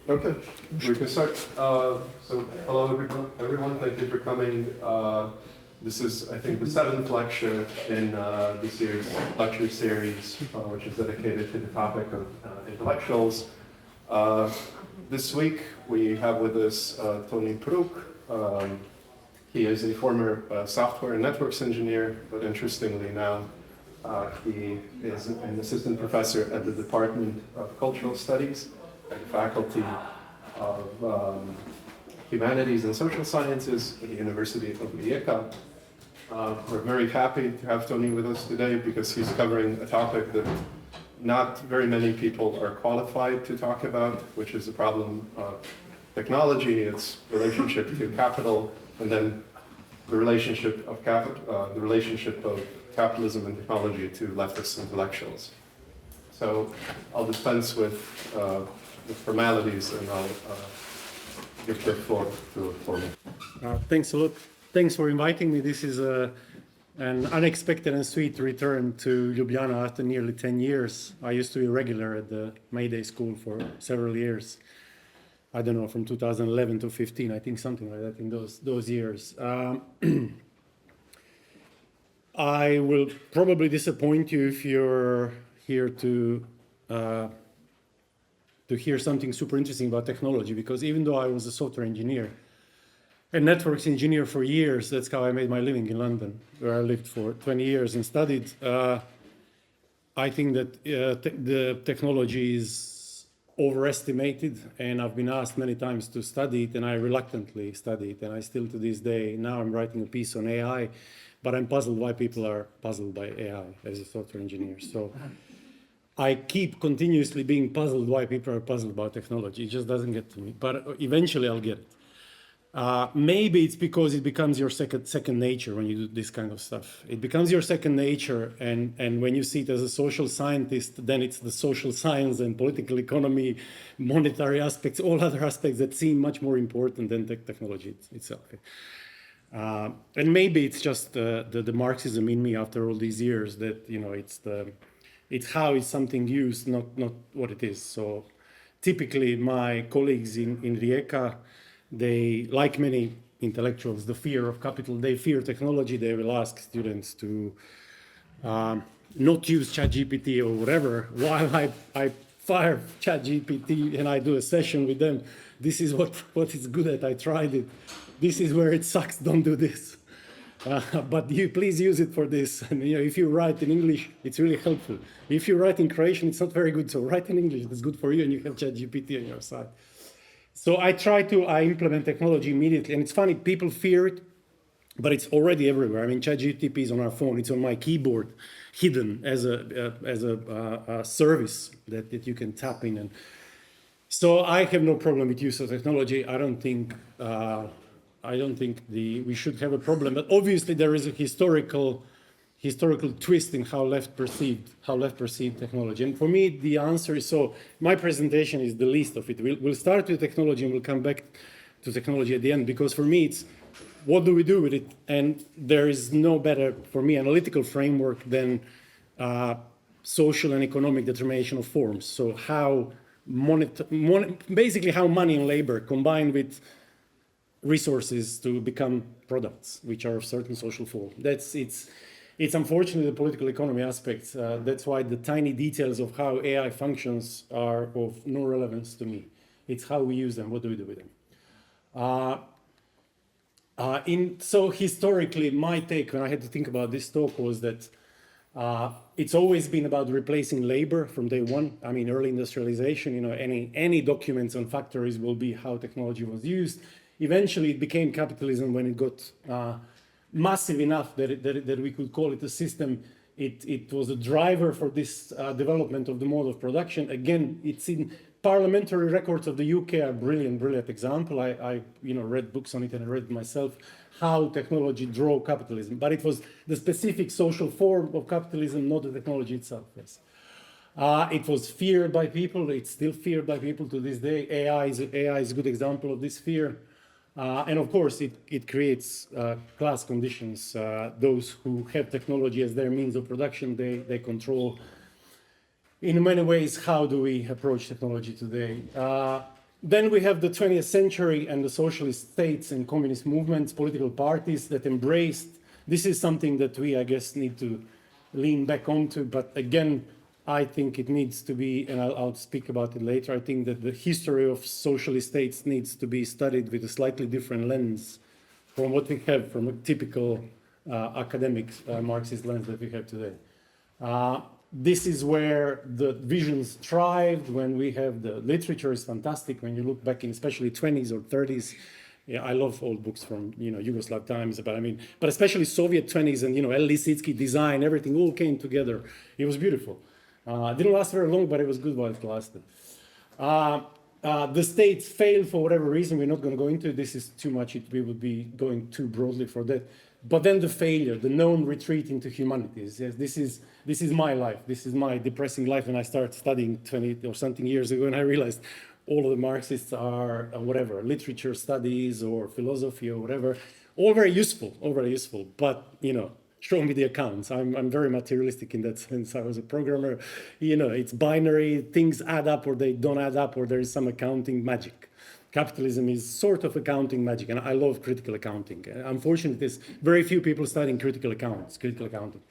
Okay, we can start. So hello everyone, thank you for coming. This is, I think, the 7th lecture in this year's lecture series, which is dedicated to the topic of intellectuals. This week we have with us Toni Prug. He is a former software and networks engineer, but interestingly now he is an assistant professor at the Department of Cultural Studies at the Faculty of Humanities and Social Sciences at the University of Rijeka. We're very happy to have Toni with us today because he's covering a topic that not very many people are qualified to talk about, which is the problem of technology, its relationship to capital, and then the relationship of capitalism and technology to leftist intellectuals. So I'll dispense with the formalities and I'll give the floor to Toni. Thanks a lot. Thanks for inviting me. This is an unexpected and sweet return to Ljubljana after nearly 10 years. I used to be a regular at the Mayday School for several years. I don't know, from 2011 to 15, I think something like that in those years. I will probably disappoint you if you're here to hear something super interesting about technology, because even though I was a software engineer and networks engineer for years, that's how I made my living in London, where I lived for 20 years and studied. I think that the technology is overestimated, and I've been asked many times to study it, and I reluctantly study it, and I still to this day, now I'm writing a piece on AI, but I'm puzzled why people are puzzled by AI as a software engineer. So I keep continuously being puzzled why people are puzzled about technology. It just doesn't get to me, but eventually I'll get it. Maybe it's because it becomes your second nature when you do this kind of stuff. It becomes your second nature, and when you see it as a social scientist, then it's the social science and political economy, monetary aspects, all other aspects that seem much more important than the technology itself. And maybe it's just the Marxism in me after all these years that, you know, it's how is something used, not what it is. So typically my colleagues in Rijeka, they, like many intellectuals, the fear of capital, they fear technology. They will ask students to not use ChatGPT or whatever, while I fire ChatGPT and I do a session with them. This is what it's good at. I tried it. This is where it sucks. Don't do this. But you please use it for this. And you know, if you write in English, it's really helpful. If you write in Croatian, it's not very good. So write in English. It's good for you, and you have ChatGPT on your side. So I implement technology immediately, and it's funny, people fear it, but it's already everywhere. I mean, ChatGPT is on our phone, it's on my keyboard, hidden as a service that you can tap in. And so I have no problem with use of technology. I don't think we should have a problem, but obviously there is a historical twist in how left perceived technology. And for me, the answer is, so my presentation is the least of it. We'll start with technology and we'll come back to technology at the end, because for me, it's what do we do with it? And there is no better, for me, analytical framework than social and economic determination of forms. So how basically how money and labor combine with resources to become products, which are of certain social form. It's unfortunately the political economy aspects. That's why the tiny details of how AI functions are of no relevance to me. It's how we use them. What do we do with them? So historically, my take when I had to think about this talk was that it's always been about replacing labor from day one. I mean, early industrialization, you know, any documents on factories will be how technology was used. Eventually, it became capitalism when it got massive enough that we could call it a system. It was a driver for this development of the mode of production. Again, it's in parliamentary records of the UK, a brilliant example. I read books on it and I read it myself, how technology drove capitalism. But it was the specific social form of capitalism, not the technology itself. Yes. It was feared by people. It's still feared by people to this day. AI is a good example of this fear. And of course, it creates class conditions. Those who have technology as their means of production, they control, in many ways, how do we approach technology today. Then we have the 20th century and the socialist states and communist movements, political parties that embraced. This is something that we, I guess, need to lean back onto. But again, I think it needs to be, and I'll speak about it later, I think that the history of socialist states needs to be studied with a slightly different lens from what we have from a typical academic Marxist lens that we have today. This is where the visions thrived, when we have the literature is fantastic, when you look back in especially 20s or 30s. Yeah, I love old books from, Yugoslav times, but especially Soviet 20s and, L. Lisitsky design, everything all came together. It was beautiful. It didn't last very long, but it was good while it lasted. The states failed for whatever reason. We're not going to go into it. This is too much. We would be going too broadly for that. But then the failure, the known retreat into humanities. Yes, this is my life. This is my depressing life. When I started studying 20 or something years ago, and I realized all of the Marxists are whatever, literature studies or philosophy or whatever, all very useful, but, show me the accounts. I'm very materialistic in that sense. I was a programmer. It's binary, things add up or they don't add up, or there is some accounting magic. Capitalism is sort of accounting magic, and I love critical accounting. Unfortunately, there's very few people studying critical accounting.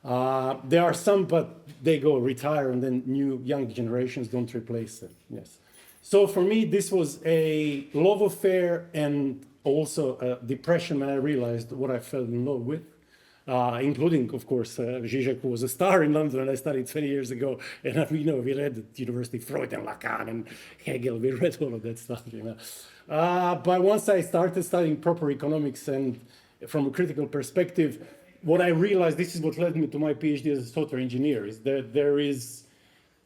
There are some, but they go retire, and then young generations don't replace them. Yes. So for me, this was a love affair and also a depression when I realized what I fell in love with. Including, of course, Zizek, who was a star in London, and I studied 20 years ago. And we read at university Freud and Lacan and Hegel. We read all of that stuff, But once I started studying proper economics and from a critical perspective, what I realized, this is what led me to my PhD as a software engineer, is that there is,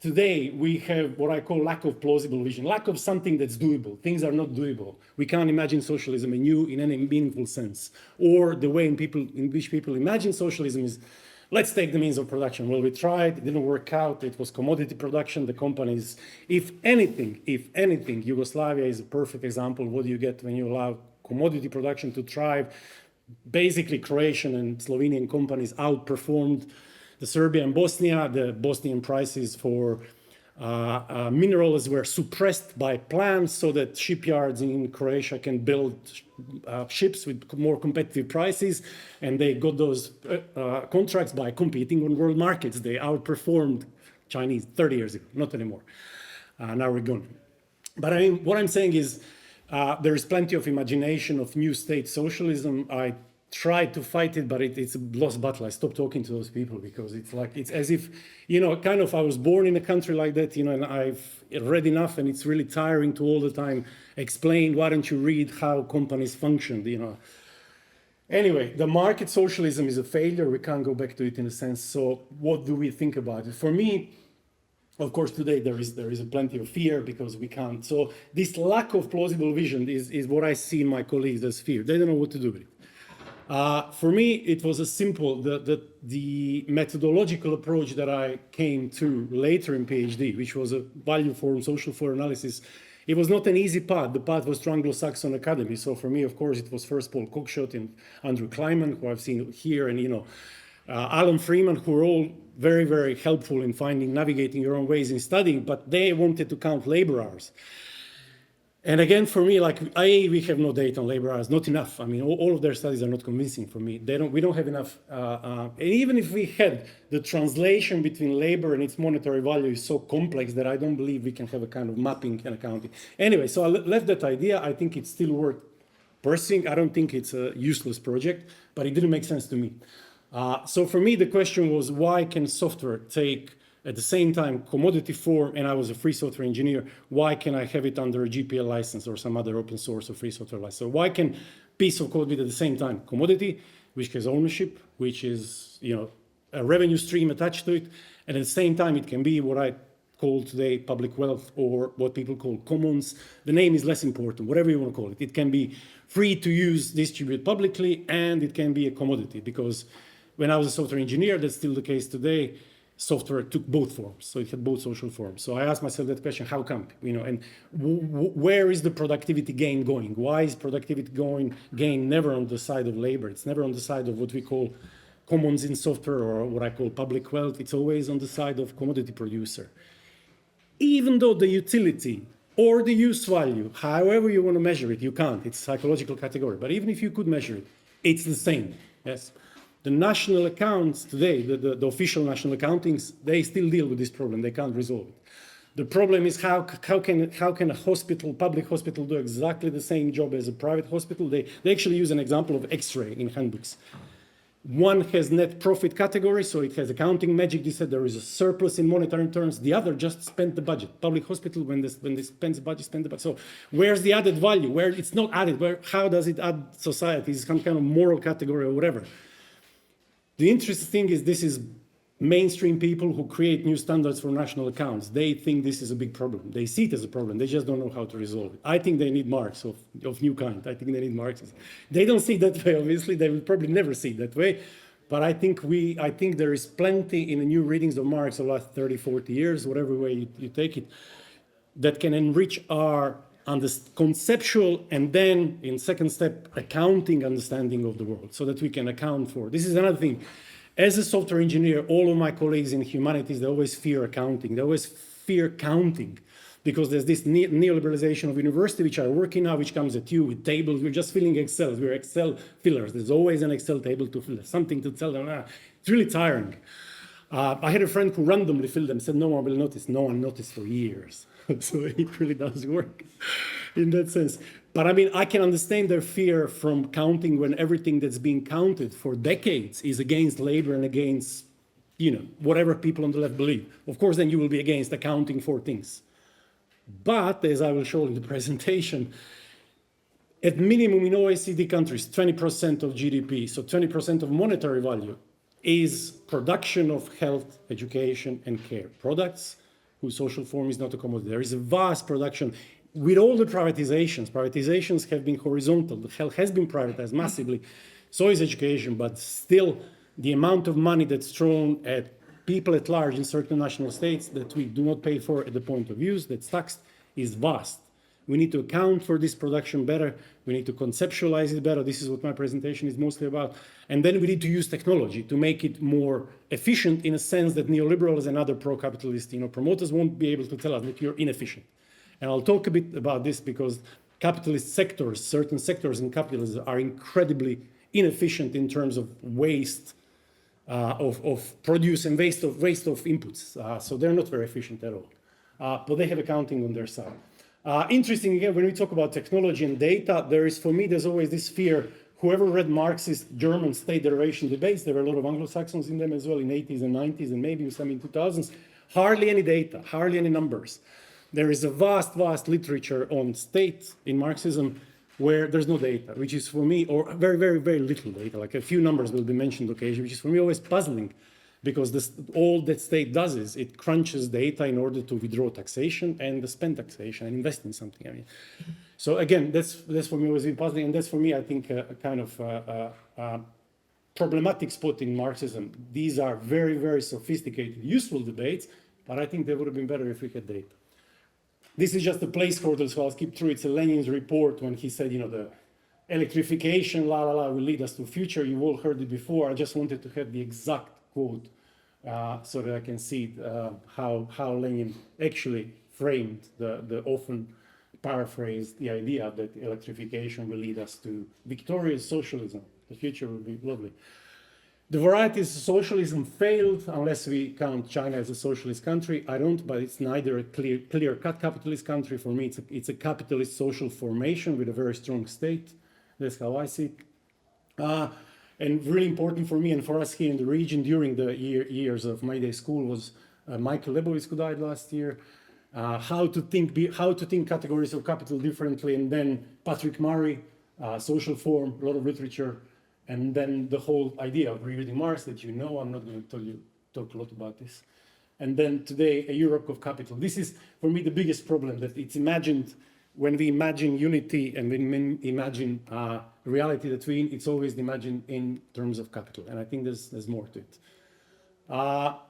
today we have what I call lack of plausible vision, lack of something that's doable. Things are not doable. We can't imagine socialism anew in any meaningful sense. Or the way in which people imagine socialism is, let's take the means of production. Well, we tried, it didn't work out. It was commodity production. The companies, if anything, Yugoslavia is a perfect example. What do you get when you allow commodity production to thrive? Basically, Croatian and Slovenian companies outperformed the Serbia and Bosnia. The Bosnian prices for minerals were suppressed by plans so that shipyards in Croatia can build ships with more competitive prices. And they got those contracts by competing on world markets. They outperformed Chinese 30 years ago, not anymore. Now we're gone. But what I'm saying is there is plenty of imagination of new state socialism. I tried to fight it, but it's a lost battle. I stopped talking to those people because it's as if, I was born in a country like that, and I've read enough, and it's really tiring to all the time explain, why don't you read how companies function, Anyway, the market socialism is a failure. We can't go back to it in a sense. So what do we think about it? For me, of course, today there is a plenty of fear because we can't. So this lack of plausible vision is what I see in my colleagues as fear. They don't know what to do with it. For me, it was a simple, the methodological approach that I came to later in PhD, which was a value form, social form analysis. It was not an easy path. The path was to Anglo-Saxon Academy. So for me, of course, it was first Paul Cockshott and Andrew Kleiman, who I've seen here, and Alan Freeman, who are all very, very helpful in navigating your own ways in studying, but they wanted to count labor hours. And again, for me, we have no data on labor hours, not enough. All of their studies are not convincing for me. We don't have enough. And even if we had, the translation between labor and its monetary value is so complex that I don't believe we can have a kind of mapping and accounting. Anyway, so I left that idea. I think it's still worth pursuing. I don't think it's a useless project, but it didn't make sense to me. So for me, the question was, why can software take at the same time commodity form, and I was a free software engineer, why can I have it under a GPL license or some other open source or free software license? So why can piece of code be at the same time commodity, which has ownership, which is a revenue stream attached to it, and at the same time it can be what I call today public wealth, or what people call commons. The name is less important, whatever you want to call it. It can be free to use, distribute publicly, and it can be a commodity, because when I was a software engineer, that's still the case today, software took both forms, so it had both social forms. So I asked myself that question: how come? And where is the productivity gain going? Why is productivity gain never on the side of labor? It's never on the side of what we call commons in software, or what I call public wealth. It's always on the side of commodity producer. Even though the utility or the use value, however you want to measure it, you can't. It's a psychological category. But even if you could measure it, it's the same. Yes. The national accounts today, the official national accountings, they still deal with this problem. They can't resolve it. The problem is how can a hospital, public hospital, do exactly the same job as a private hospital? They actually use an example of X-ray in handbooks. One has net profit category, so it has accounting magic. They said there is a surplus in monetary terms. The other just spent the budget. Public hospital, when they spend the budget, spend the budget. So where's the added value? Where it's not added, how does it add society? Is some kind of moral category or whatever. The interesting thing is this is mainstream people who create new standards for national accounts. They think this is a big problem. They see it as a problem. They just don't know how to resolve it. I think they need Marx of new kind. I think they need Marxism. They don't see it that way, obviously. They will probably never see it that way. But I think there is plenty in the new readings of Marx of the last 30, 40 years, whatever way you take it, that can enrich our conceptual and then, in second step, accounting understanding of the world so that we can account for. This is another thing. As a software engineer, all of my colleagues in humanities, they always fear accounting. They always fear counting because there's this neoliberalization of university, which are working now, which comes at you with tables. We're just filling Excel. We're Excel fillers. There's always an Excel table to fill, something to tell them. It's really tiring. I had a friend who randomly filled them, said no one will notice. No one noticed for years. So it really does work in that sense. But I mean, I can understand their fear from counting when everything that's being counted for decades is against labor and against, whatever people on the left believe. Of course, then you will be against accounting for things. But as I will show in the presentation, at minimum in OECD countries, 20% of GDP, so 20% of monetary value is production of health, education, and care products whose social form is not a commodity. There is a vast production. With all the privatizations have been horizontal. The health has been privatized massively. So is education, but still the amount of money that's thrown at people at large in certain national states that we do not pay for at the point of use, that's taxed, is vast. We need to account for this production better. We need to conceptualize it better. This is what my presentation is mostly about. And then we need to use technology to make it more efficient in a sense that neoliberals and other pro-capitalist promoters won't be able to tell us that you're inefficient. And I'll talk a bit about this because capitalist sectors, certain sectors in capitalism are incredibly inefficient in terms of waste of produce and waste of inputs. So they're not very efficient at all. But they have accounting on their side. Interesting, again, when we talk about technology and data, there's always this fear. Whoever read Marxist German state derivation debates, there were a lot of Anglo-Saxons in them as well in 80s and 90s and maybe some in 2000s. Hardly any data, hardly any numbers. There is a vast literature on state in Marxism where there's no data, which is for me, or very, very, very little data, like a few numbers will be mentioned occasionally, which is for me always puzzling because all that state does is it crunches data in order to withdraw taxation and spend taxation and invest in something. I mean, so again, that's for me always been puzzling, and that's for me, I think, a kind of problematic spot in Marxism. These are very, very sophisticated, useful debates, but I think they would have been better if we had data. This is just a placeholder, so I'll skip through. It's a Lenin's report when he said, the electrification, will lead us to the future. You've all heard it before. I just wanted to have the exact quote so that I can see how Lenin actually framed the often paraphrased the idea that electrification will lead us to victorious socialism. The future will be lovely. The varieties of socialism failed unless we count China as a socialist country. I don't, but it's neither a clear-cut capitalist country. For me, it's a capitalist social formation with a very strong state. That's how I see it. And really important for me and for us here in the region during the years of my day school was Michael Lebowitz, who died last year. How to think categories of capital differently, and then Patrick Murray, social form, a lot of literature. And then the whole idea of rereading Marx that I'm not going to talk a lot about this. And then today, a Europe of capital. This is, for me, the biggest problem, that it's imagined, when we imagine unity and when we imagine reality that it's always imagined in terms of capital. And I think there's more to it.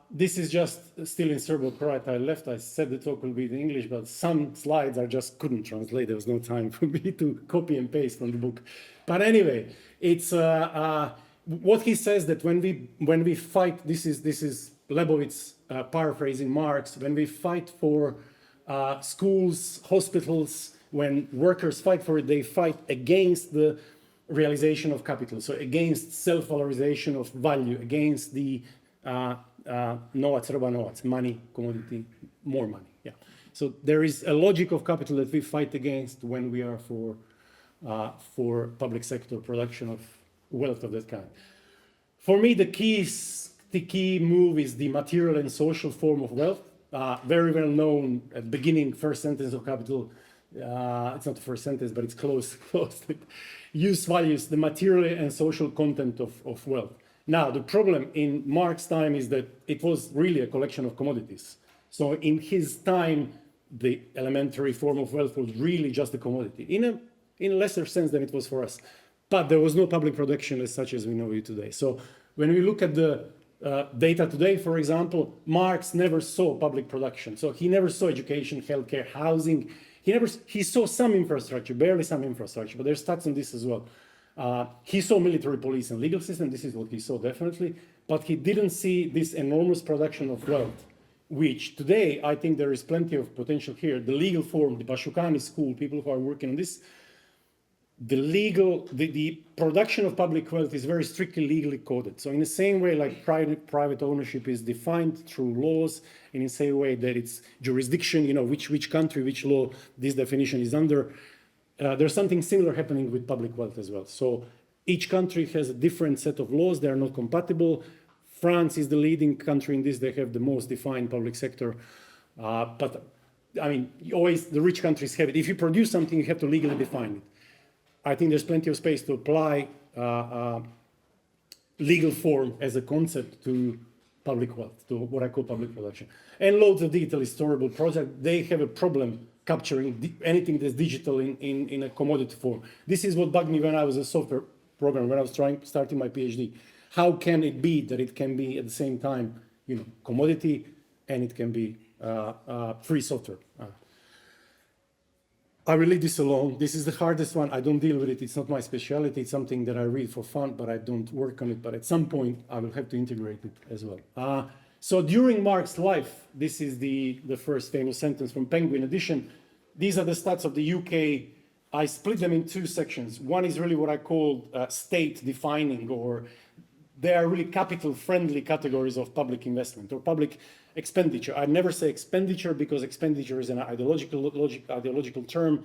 This is just still in Serbo-Croat. I left. I said the talk will be in English, but some slides I just couldn't translate. There was no time for me to copy and paste from the book. But anyway, it's what he says that when we fight. This is Lebowitz paraphrasing Marx. When we fight for schools, hospitals, when workers fight for it, they fight against the realization of capital, so against self-valorization of value, against the novac, roba novac, money, commodity, more money. Yeah. So there is a logic of capital that we fight against when we are for public sector production of wealth of that kind. For me, the key move is the material and social form of wealth. Very well known at the beginning, first sentence of Capital. It's not the first sentence, but it's close. Use values the material and social content of wealth. Now, the problem in Marx's time is that it was really a collection of commodities. So in his time, the elementary form of wealth was really just a commodity, in a lesser sense than it was for us. But there was no public production as such as we know it today. So when we look at the data today, for example, Marx never saw public production. So he never saw education, healthcare, housing. He saw some infrastructure, barely some infrastructure, but there's stats on this as well. He saw military police and legal system. This is what he saw definitely, but he didn't see this enormous production of wealth, which today I think there is plenty of potential here. The legal form, the Bashukani school, people who are working on this, the production of public wealth is very strictly legally coded. So in the same way like private ownership is defined through laws, in the same way that it's jurisdiction, which country, which law this definition is under, there's something similar happening with public wealth as well. So each country has a different set of laws. They are not compatible. France is the leading country in this. They have the most defined public sector. But I mean, always the rich countries have it. If you produce something, you have to legally define it. I think there's plenty of space to apply legal form as a concept to public wealth, to what I call public production. And loads of detail is storable projects. They have a problem capturing anything that's digital in a commodity form. This is what bugged me when I was a software programmer, when I was starting my PhD. How can it be that it can be at the same time, commodity, and it can be free software? I will leave this alone. This is the hardest one. I don't deal with it. It's not my specialty. It's something that I read for fun, but I don't work on it. But at some point, I will have to integrate it as well. So during Marx's life, this is the first famous sentence from Penguin Edition. These are the stats of the UK. I split them in two sections. One is really what I call state defining, or they are really capital-friendly categories of public investment or public expenditure. I never say expenditure because expenditure is an ideological term.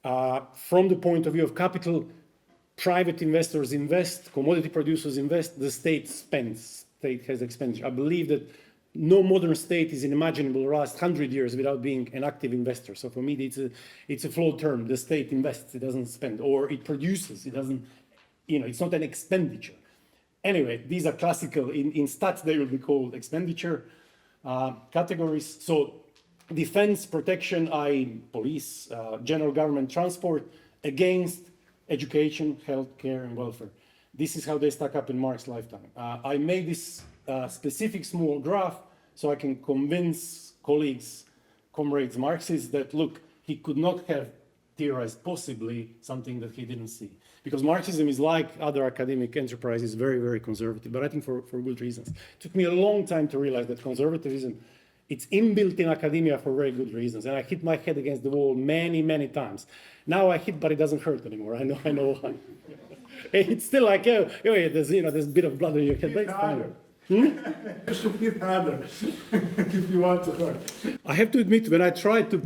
From the point of view of capital, private investors invest, commodity producers invest, the state spends, state has expenditure. I believe that no modern state is unimaginable the last 100 years without being an active investor. So for me, it's a flawed term. The state invests, it doesn't spend, or it produces, it doesn't, it's not an expenditure. Anyway, these are classical, in stats they will be called expenditure categories. So defense, protection, police, general government, transport, against education, healthcare, and welfare. This is how they stack up in Marx's lifetime. I made this specific small graph so I can convince colleagues, comrades, Marxists that, look, he could not have theorized possibly something that he didn't see. Because Marxism is like other academic enterprises, very, very conservative, but I think for good reasons. It took me a long time to realize that conservatism, it's inbuilt in academia for very good reasons. And I hit my head against the wall many, many times. Now I hit, but it doesn't hurt anymore. I know why. It's still like, there's a bit of blood on your head, but it's fine. You should hit harder if you want to hurt. I have to admit, when I tried to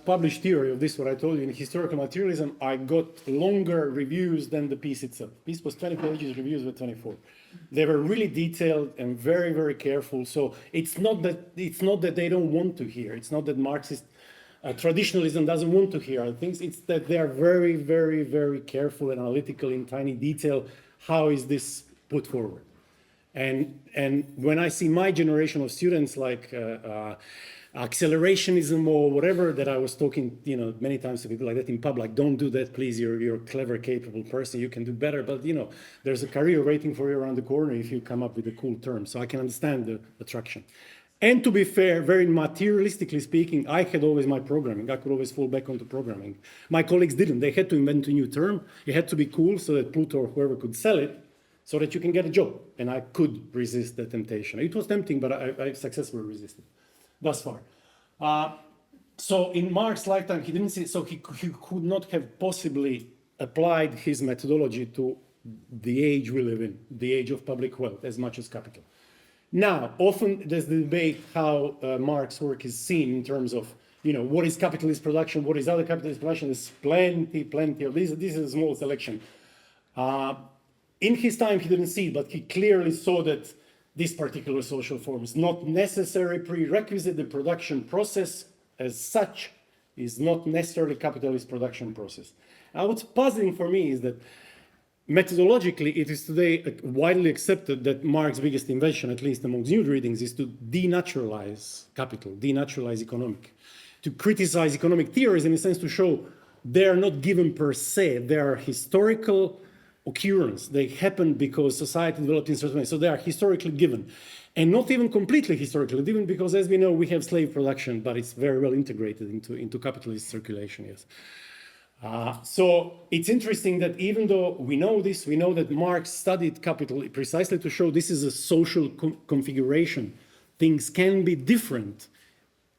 publish theory of this, what I told you in historical materialism, I got longer reviews than the piece itself. The piece was 20 pages, reviews were 24. They were really detailed and very, very careful. So it's not that they don't want to hear. It's not that Marxist traditionalism doesn't want to hear things. It's that they are very, very, very careful and analytical in tiny detail. How is this put forward? And when I see my generation of students like accelerationism or whatever that I was talking, many times to people like that in public, don't do that, please. You're a clever, capable person. You can do better. But there's a career waiting for you around the corner if you come up with a cool term. So I can understand the attraction. And to be fair, very materialistically speaking, I had always my programming. I could always fall back onto programming. My colleagues didn't. They had to invent a new term. It had to be cool so that Pluto or whoever could sell it, so that you can get a job. And I could resist the temptation. It was tempting, but I successfully resisted thus far. So in Marx's lifetime, he didn't see, so he could not have possibly applied his methodology to the age we live in, the age of public wealth, as much as capital. Now, often there's the debate how Marx's work is seen in terms of, what is capitalist production, what is other capitalist production. There's plenty of these. This is a small selection. In his time, he didn't see it, but he clearly saw that this particular social form is not necessary prerequisite. The production process as such is not necessarily capitalist production process. Now, what's puzzling for me is that methodologically, it is today widely accepted that Marx's biggest invention, at least amongst new readings, is to denaturalize capital, denaturalize economic, to criticize economic theories in a sense to show they are not given per se, they are historical occurrence. They happen because society developed in certain ways, so they are historically given. And not even completely historically given, because as we know, we have slave production, but it's very well integrated into capitalist circulation, yes. So it's interesting that even though we know this, we know that Marx studied capital precisely to show this is a social configuration. Things can be different.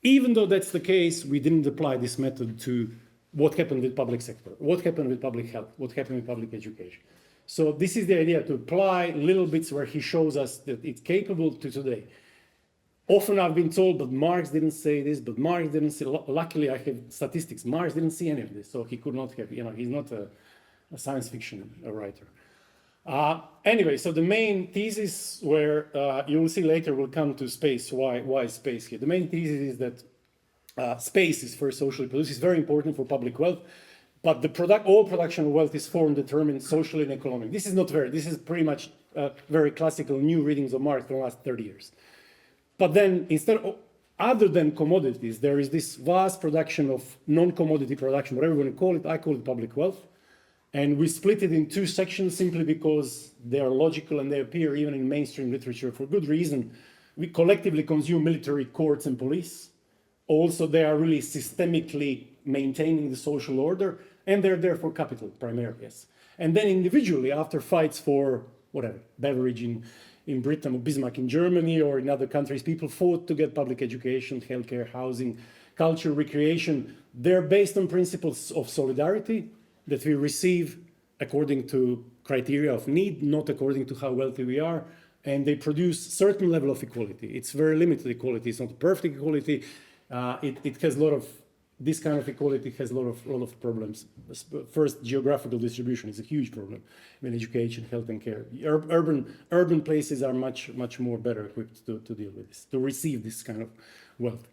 Even though that's the case, we didn't apply this method to what happened with public sector, what happened with public health, what happened with public education. So this is the idea, to apply little bits where he shows us that it's capable to today. Often I've been told, but Marx didn't say this, but Marx didn't say, luckily I have statistics, Marx didn't see any of this, so he could not have, he's not a science fiction writer. Anyway, so the main thesis where you will see later will come to space, why space here. The main thesis is that space is for socially produced, it's very important for public wealth, but all production of wealth is formed, determined socially and economic. This is pretty much very classical new readings of Marx for the last 30 years. But then other than commodities, there is this vast production of non-commodity production, whatever you want to call it. I call it public wealth. And we split it in two sections simply because they are logical and they appear even in mainstream literature for good reason. We collectively consume military, courts, and police. Also, they are really systemically maintaining the social order, and they're there for capital primarily, yes. And then individually, after fights for whatever, beverage in Britain or Bismarck in Germany or in other countries, people fought to get public education, healthcare, housing, culture, recreation. They're based on principles of solidarity that we receive according to criteria of need, not according to how wealthy we are. And they produce certain level of equality. It's very limited equality. It's not perfect equality. It has a lot of, this kind of equality has a lot of problems. First, geographical distribution is a huge problem. I mean, education, health, and care. Urban places are much more better equipped to deal with this, to receive this kind of wealth.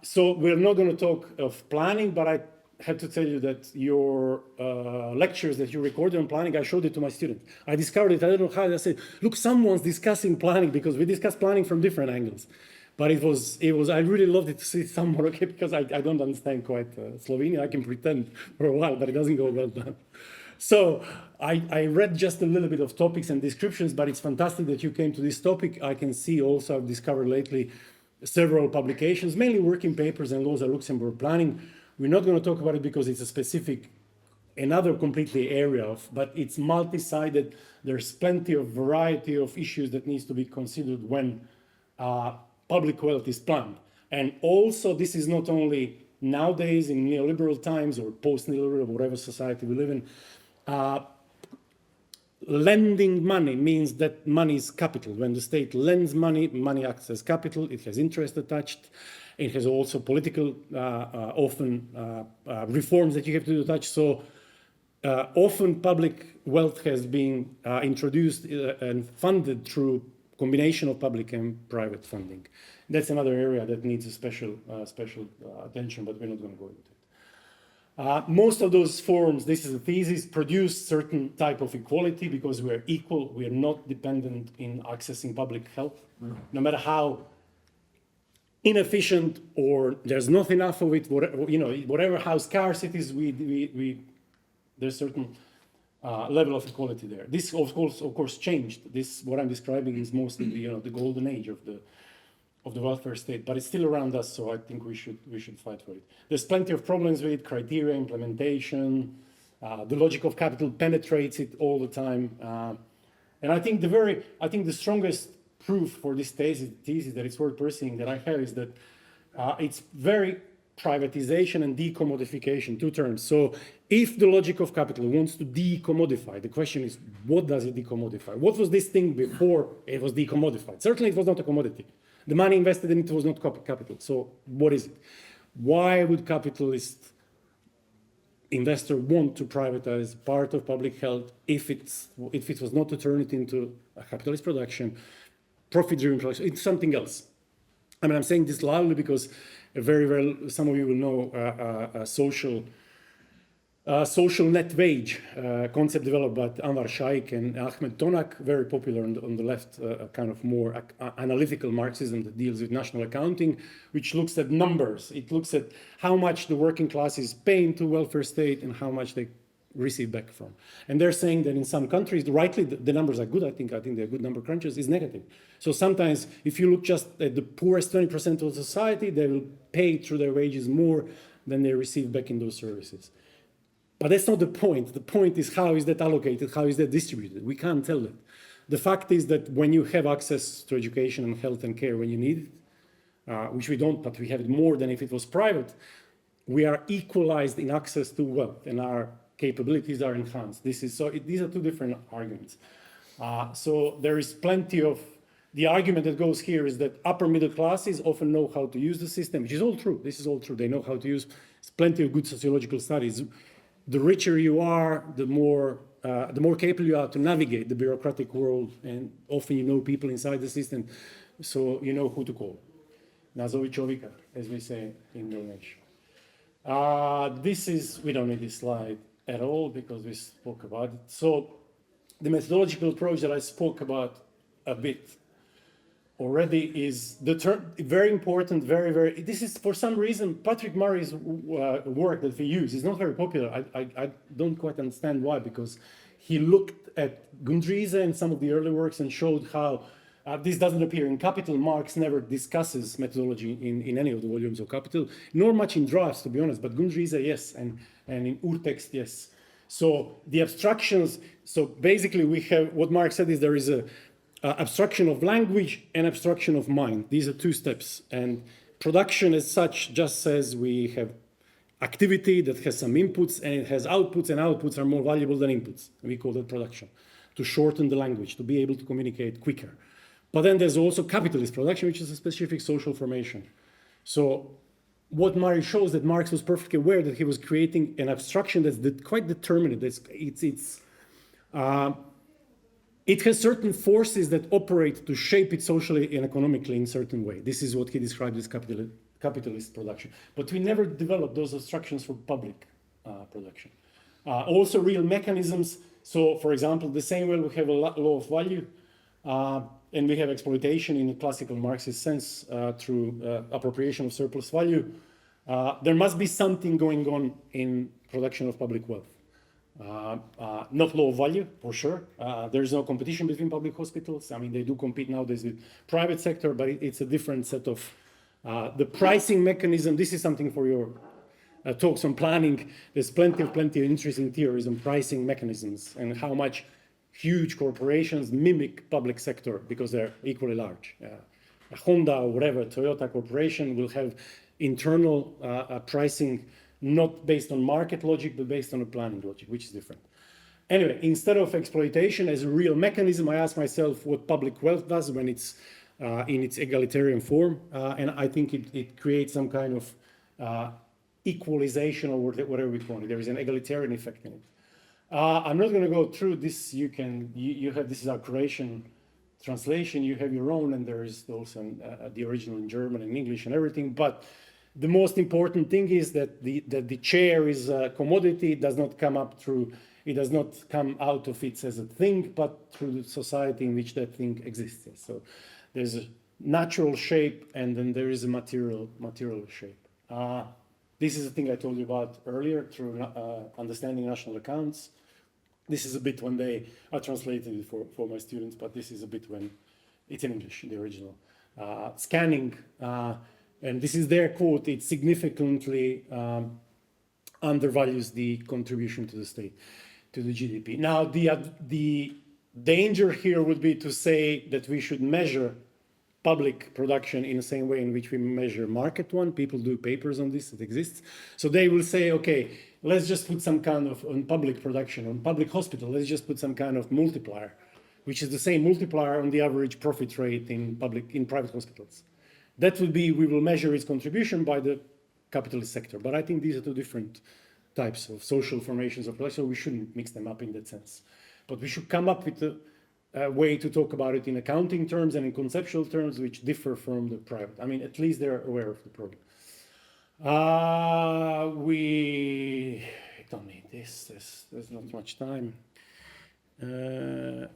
So we're not going to talk of planning, but I have to tell you that your lectures that you recorded on planning, I showed it to my students. I discovered it, I don't know how, I said, look, someone's discussing planning, because we discuss planning from different angles. But it was, I really loved it to see someone, okay, because I don't understand quite Slovenian. I can pretend for a while, but it doesn't go well done. So I read just a little bit of topics and descriptions, but it's fantastic that you came to this topic. I can see also, I've discovered lately several publications, mainly working papers and laws of Luxembourg planning. We're not going to talk about it because it's a specific, another completely area of, but it's multi-sided. There's plenty of variety of issues that needs to be considered when public wealth is planned. And also, this is not only nowadays in neoliberal times or post-neoliberal, whatever society we live in, lending money means that money is capital. When the state lends money, money acts as capital, it has interest attached, it has also political, often reforms that you have to attach. So often public wealth has been introduced and funded through combination of public and private funding. That's another area that needs a special attention, but we're not going to go into it. Most of those forms, this is a thesis, produce certain type of equality because we're equal, we are not dependent in accessing public health, no matter how inefficient or there's not enough of it, whatever how scarce it is, there's certain level of equality there. This of course changed. This, what I'm describing, is mostly the golden age of the welfare state, but it's still around us. So I think we should fight for it. There's plenty of problems with it, criteria, implementation. The logic of capital penetrates it all the time, and I think the strongest proof for this thesis that it's worth pursuing that I have is that it's very privatization and decommodification, two terms. So if the logic of capital wants to decommodify, the question is, what does it decommodify? What was this thing before it was decommodified? Certainly it was not a commodity. The money invested in it was not capital. So what is it? Why would capitalist investor want to privatize part of public health if it was not to turn it into a capitalist production, profit-driven production, it's something else? I mean, I'm saying this loudly because some of you will know a social net wage concept developed by Anwar Shaikh and Ahmed Tonak, very popular on the left, kind of more analytical Marxism that deals with national accounting, which looks at numbers. It looks at how much the working class is paying to welfare state and how much they receive back from. And they're saying that in some countries, rightly, the numbers are good. I think they're good number crunches, is negative. So sometimes if you look just at the poorest 20% of society, they will pay through their wages more than they receive back in those services. But that's not the point. The point is, how is that allocated? How is that distributed? We can't tell that. The fact is that when you have access to education and health and care when you need it, which we don't, but we have it more than if it was private, we are equalized in access to wealth and our capabilities are enhanced. These are two different arguments. So there is plenty of, the argument that goes here is that upper middle classes often know how to use the system, which is all true. This is all true. They know how to use, there's plenty of good sociological studies. The richer you are, the more capable you are to navigate the bureaucratic world, and often you know people inside the system, so you know who to call. Nazovi čovjeka, as we say in Dalmatian. We don't need this slide at all because we spoke about it. So the methodological approach that I spoke about a bit already is the term, very important, very, this is for some reason, Patrick Murray's work that we use is not very popular. I don't quite understand why, because he looked at Gundrize and some of the early works and showed how this doesn't appear in Capital. Marx never discusses methodology in any of the volumes of Capital, nor much in drafts, to be honest, but Gundrize, yes, and in Urtext, yes. So the abstractions, so basically we have, what Marx said is there is a abstraction of language and abstraction of mind. These are two steps. And production as such just says we have activity that has some inputs and it has outputs, and outputs are more valuable than inputs. And we call that production, to shorten the language, to be able to communicate quicker. But then there's also capitalist production, which is a specific social formation. So what Murray shows that Marx was perfectly aware that he was creating an abstraction that's quite determinate. It has certain forces that operate to shape it socially and economically in a certain way. This is what he described as capitalist production. But we never developed those abstractions for public production. Also real mechanisms. So for example, the same way we have a law of value, and we have exploitation in a classical Marxist sense through appropriation of surplus value, there must be something going on in production of public wealth. Not law of value, for sure. There is no competition between public hospitals. I mean, they do compete nowadays with private sector, but it's a different set of the pricing mechanism. This is something for your talks on planning. There's plenty of interesting theories on pricing mechanisms and how much huge corporations mimic public sector because they're equally large. A Honda or whatever, Toyota corporation will have internal pricing not based on market logic, but based on a planning logic, which is different. Anyway, instead of exploitation as a real mechanism, I ask myself what public wealth does when it's in its egalitarian form. And I think it creates some kind of equalization or whatever we call it. There is an egalitarian effect in it. I'm not going to go through this. You have, this is our Croatian translation. You have your own, and there is also the original in German and English and everything. But the most important thing is that the chair is a commodity. It does not come out of it as a thing, but through the society in which that thing exists. So there's a natural shape, and then there is a material shape. This is the thing I told you about earlier through understanding national accounts. This is a bit when they are translated it for my students, but this is a bit when it's in English, in the original. Scanning. And this is their quote, it significantly undervalues the contribution to the state, to the GDP. Now, the danger here would be to say that we should measure public production in the same way in which we measure market one. People do papers on this, it exists. So they will say, okay, let's just put some kind of, on public production, on public hospital, let's just put some kind of multiplier, which is the same multiplier on the average profit rate in private hospitals. That would be, we will measure its contribution by the capitalist sector. But I think these are two different types of social formations of production, so we shouldn't mix them up in that sense. But we should come up with a way to talk about it in accounting terms and in conceptual terms which differ from the private. I mean, at least they're aware of the problem. We don't need this. There's not much time.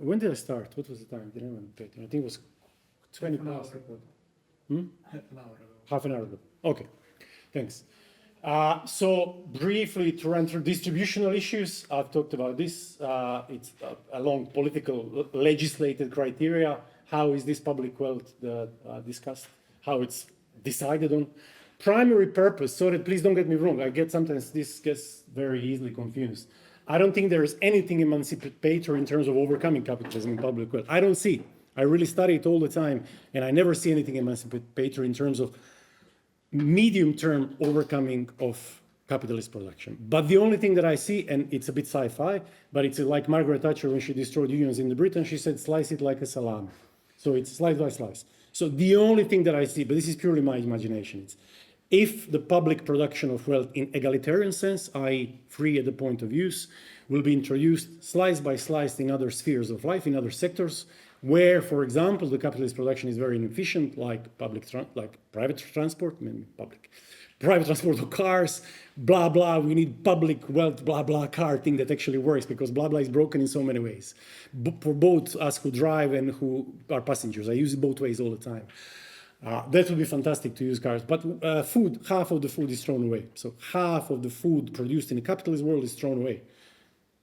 When did I start? What was the time? Did anyone pay attention? I think it was 20 past. Half an hour ago. Half an hour ago. Okay, thanks. So briefly to run through distributional issues, I've talked about this. It's along political legislated criteria. How is this public wealth discussed? How it's decided on? Primary purpose, so that please don't get me wrong, I get sometimes this gets very easily confused. I don't think there is anything emancipatory in terms of overcoming capitalism in public wealth. I don't see. I really study it all the time, and I never see anything emancipatory in terms of medium-term overcoming of capitalist production. But the only thing that I see, and it's a bit sci-fi, but it's like Margaret Thatcher when she destroyed unions in Britain, she said, slice it like a salami. So it's slice by slice. So the only thing that I see, but this is purely my imagination, it's if the public production of wealth in egalitarian sense, i.e. free at the point of use, will be introduced slice by slice in other spheres of life, in other sectors, where, for example, the capitalist production is very inefficient, like private transport, private transport of cars, blah, blah, we need public wealth, blah, blah, car thing that actually works, because blah, blah is broken in so many ways. For both us who drive and who are passengers. I use it both ways all the time. That would be fantastic to use cars, but food, half of the food is thrown away. So half of the food produced in the capitalist world is thrown away.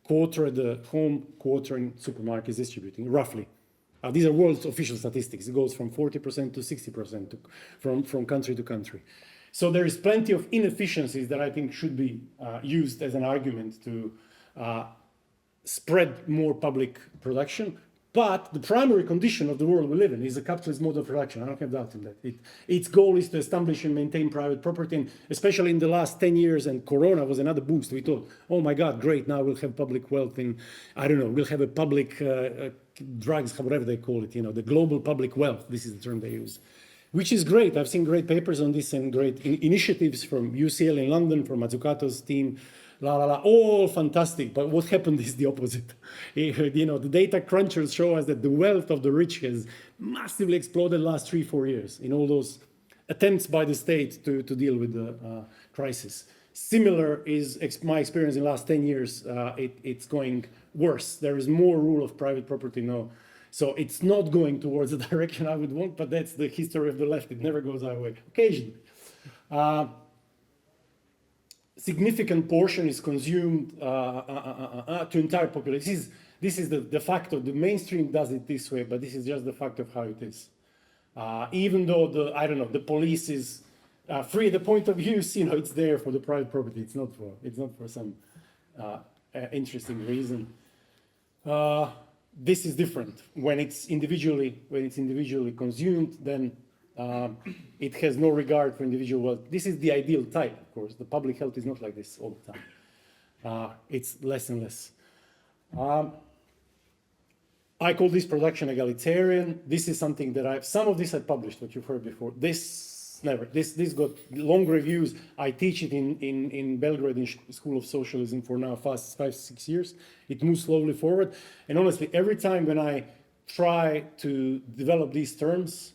Quarter at the home, quarter in supermarkets distributing, roughly. These are world official statistics. It goes from 40% to 60% from country to country. So there is plenty of inefficiencies that I think should be used as an argument to spread more public production. But the primary condition of the world we live in is a capitalist mode of production. I don't have doubt in that. Its goal is to establish and maintain private property, and especially in the last 10 years, and Corona was another boost. We thought, oh my God, great, now we'll have public wealth in, I don't know, we'll have a public drugs, whatever they call it, the global public wealth. This is the term they use, which is great. I've seen great papers on this and great initiatives from UCL in London, from Mazzucato's team, all fantastic. But what happened is the opposite. The data crunchers show us that the wealth of the rich has massively exploded the last 3-4 years in all those attempts by the state to deal with the crisis. Similar is my experience in the last 10 years. It's going worse. There is more rule of private property now. So it's not going towards the direction I would want, but that's the history of the left. It never goes our way. Occasionally. Significant portion is consumed to entire population. This is the fact of the mainstream does it this way, but this is just the fact of how it is. Even though the police is free at the point of use, it's there for the private property. It's not for some interesting reason. This is different. When it's individually consumed, then it has no regard for individual wealth. This is the ideal type, of course. The public health is not like this all the time. It's less and less. I call this production egalitarian. This is something that some of this I published, what you've heard before. This got long reviews. I teach it in Belgrade in School of Socialism for now 5-6 years. It moves slowly forward. And honestly, every time when I try to develop these terms,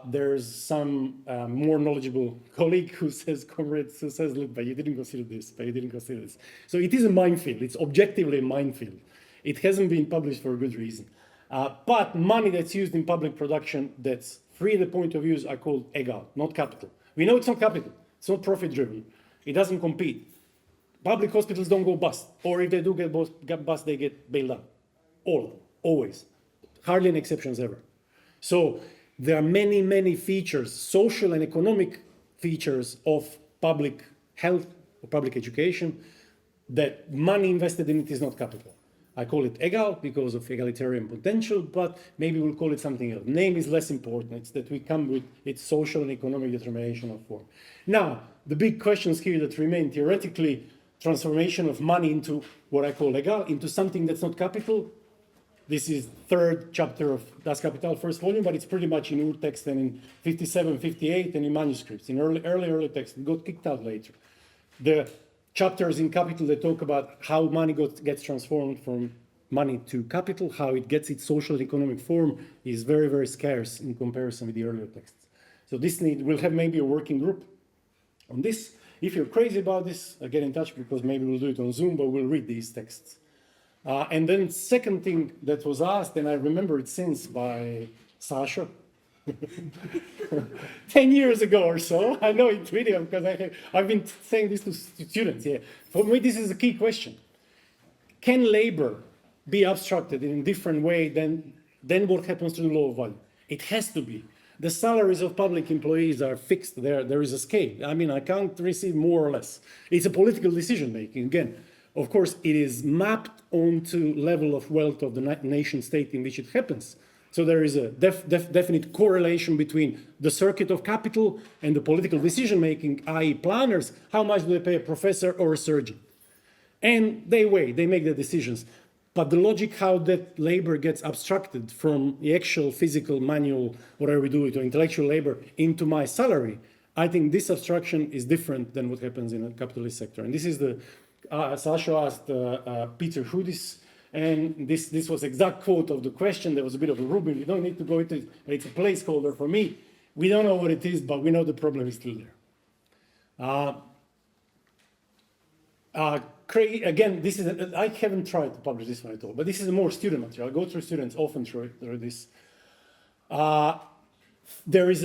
there's some more knowledgeable colleague who says, look, but you didn't consider this, but you didn't consider this. So it is a minefield. It's objectively a minefield. It hasn't been published for a good reason. But money that's used in public production that's free at the point of use are called egal, not capital. We know it's not capital. It's not profit-driven. It doesn't compete. Public hospitals don't go bust. Or if they do get bust, they get bailed out. All of them, always. Hardly any exceptions ever. So there are many, many features, social and economic features of public health or public education that money invested in it is not capital. I call it egal because of egalitarian potential, but maybe we'll call it something else. Name is less important. It's that we come with its social and economic determination of form. Now, the big questions here that remain theoretically, transformation of money into what I call egal, into something that's not capital. This is third chapter of Das Kapital, first volume, but it's pretty much in urtext and in 57, 58, and in manuscripts, in early text. It got kicked out later. The chapters in Capital that talk about how money gets transformed from money to capital, how it gets its social and economic form, is very, very scarce in comparison with the earlier texts. So we'll have maybe a working group on this. If you're crazy about this, get in touch, because maybe we'll do it on Zoom, but we'll read these texts. And then second thing that was asked, and I remember it since, by Sasha, 10 years ago or so. I know it's video because I've been saying this to students. Yeah. For me, this is a key question. Can labor be abstracted in a different way than what happens to the law of value? It has to be. The salaries of public employees are fixed. There is a scale. I mean, I can't receive more or less. It's a political decision making. Again, of course, it is mapped onto level of wealth of the nation state in which it happens. So there is a definite correlation between the circuit of capital and the political decision-making, i.e. planners. How much do they pay a professor or a surgeon? And they weigh, they make the decisions. But the logic how that labor gets abstracted from the actual physical, manual, whatever we do it, or intellectual labor into my salary, I think this abstraction is different than what happens in a capitalist sector. And this is the, Sasha asked Peter Hudis, and this was exact quote of the question. There was a bit of a rubric. You don't need to go into it, but it's a placeholder for me. We don't know what it is, but we know the problem is still there. Again, this is I haven't tried to publish this one at all, but this is a more student material. I go through students often through this. There is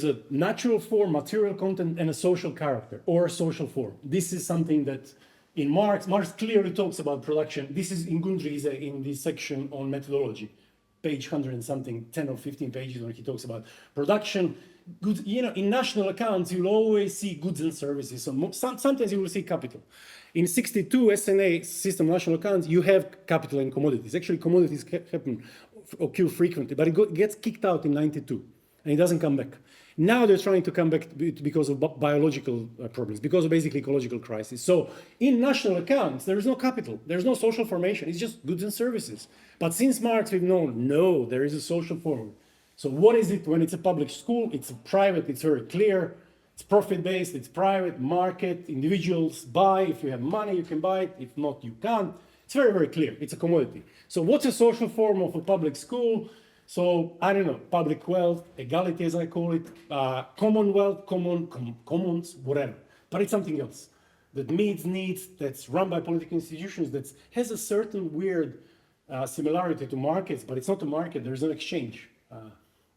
a natural form, material content, and a social character or a social form. This is something that in Marx clearly talks about production. This is in Gundry's in this section on methodology, page 100 and something, 10 or 15 pages, where he talks about production. Goods, in national accounts, you'll always see goods and services. So sometimes you will see capital. In 62 SNA, System of National Accounts, you have capital and commodities. Actually, commodities occur frequently, but it gets kicked out in 92, and it doesn't come back. Now they're trying to come back because of biological problems, because of basically ecological crisis. So in national accounts, there is no capital, there's no social formation, it's just goods and services. But since Marx, we've known, no, there is a social form. So what is it when it's a public school? It's private, it's very clear. It's profit-based, it's private, market, individuals buy. If you have money, you can buy it. If not, you can't. It's very, very clear. It's a commodity. So what's a social form of a public school? So, I don't know, public wealth, equality as I call it, commonwealth, commons, whatever. But it's something else that meets needs, that's run by political institutions, that has a certain weird similarity to markets, but it's not a market, there's an exchange.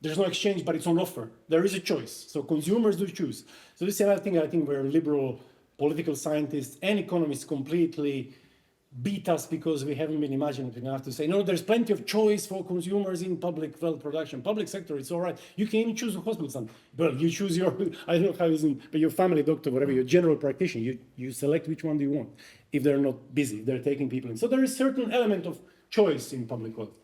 There's no exchange, but it's on offer. There is a choice. So consumers do choose. So this is another thing I think where liberal political scientists and economists completely beat us because we haven't been imaginative enough to say, no, there's plenty of choice for consumers in public wealth production. Public sector, it's all right. You can even choose a hospital son. Well, you choose your, I don't know how it is, but your family doctor, whatever, your general practitioner, you select which one do you want. If they're not busy, they're taking people in. So there is certain element of choice in public wealth.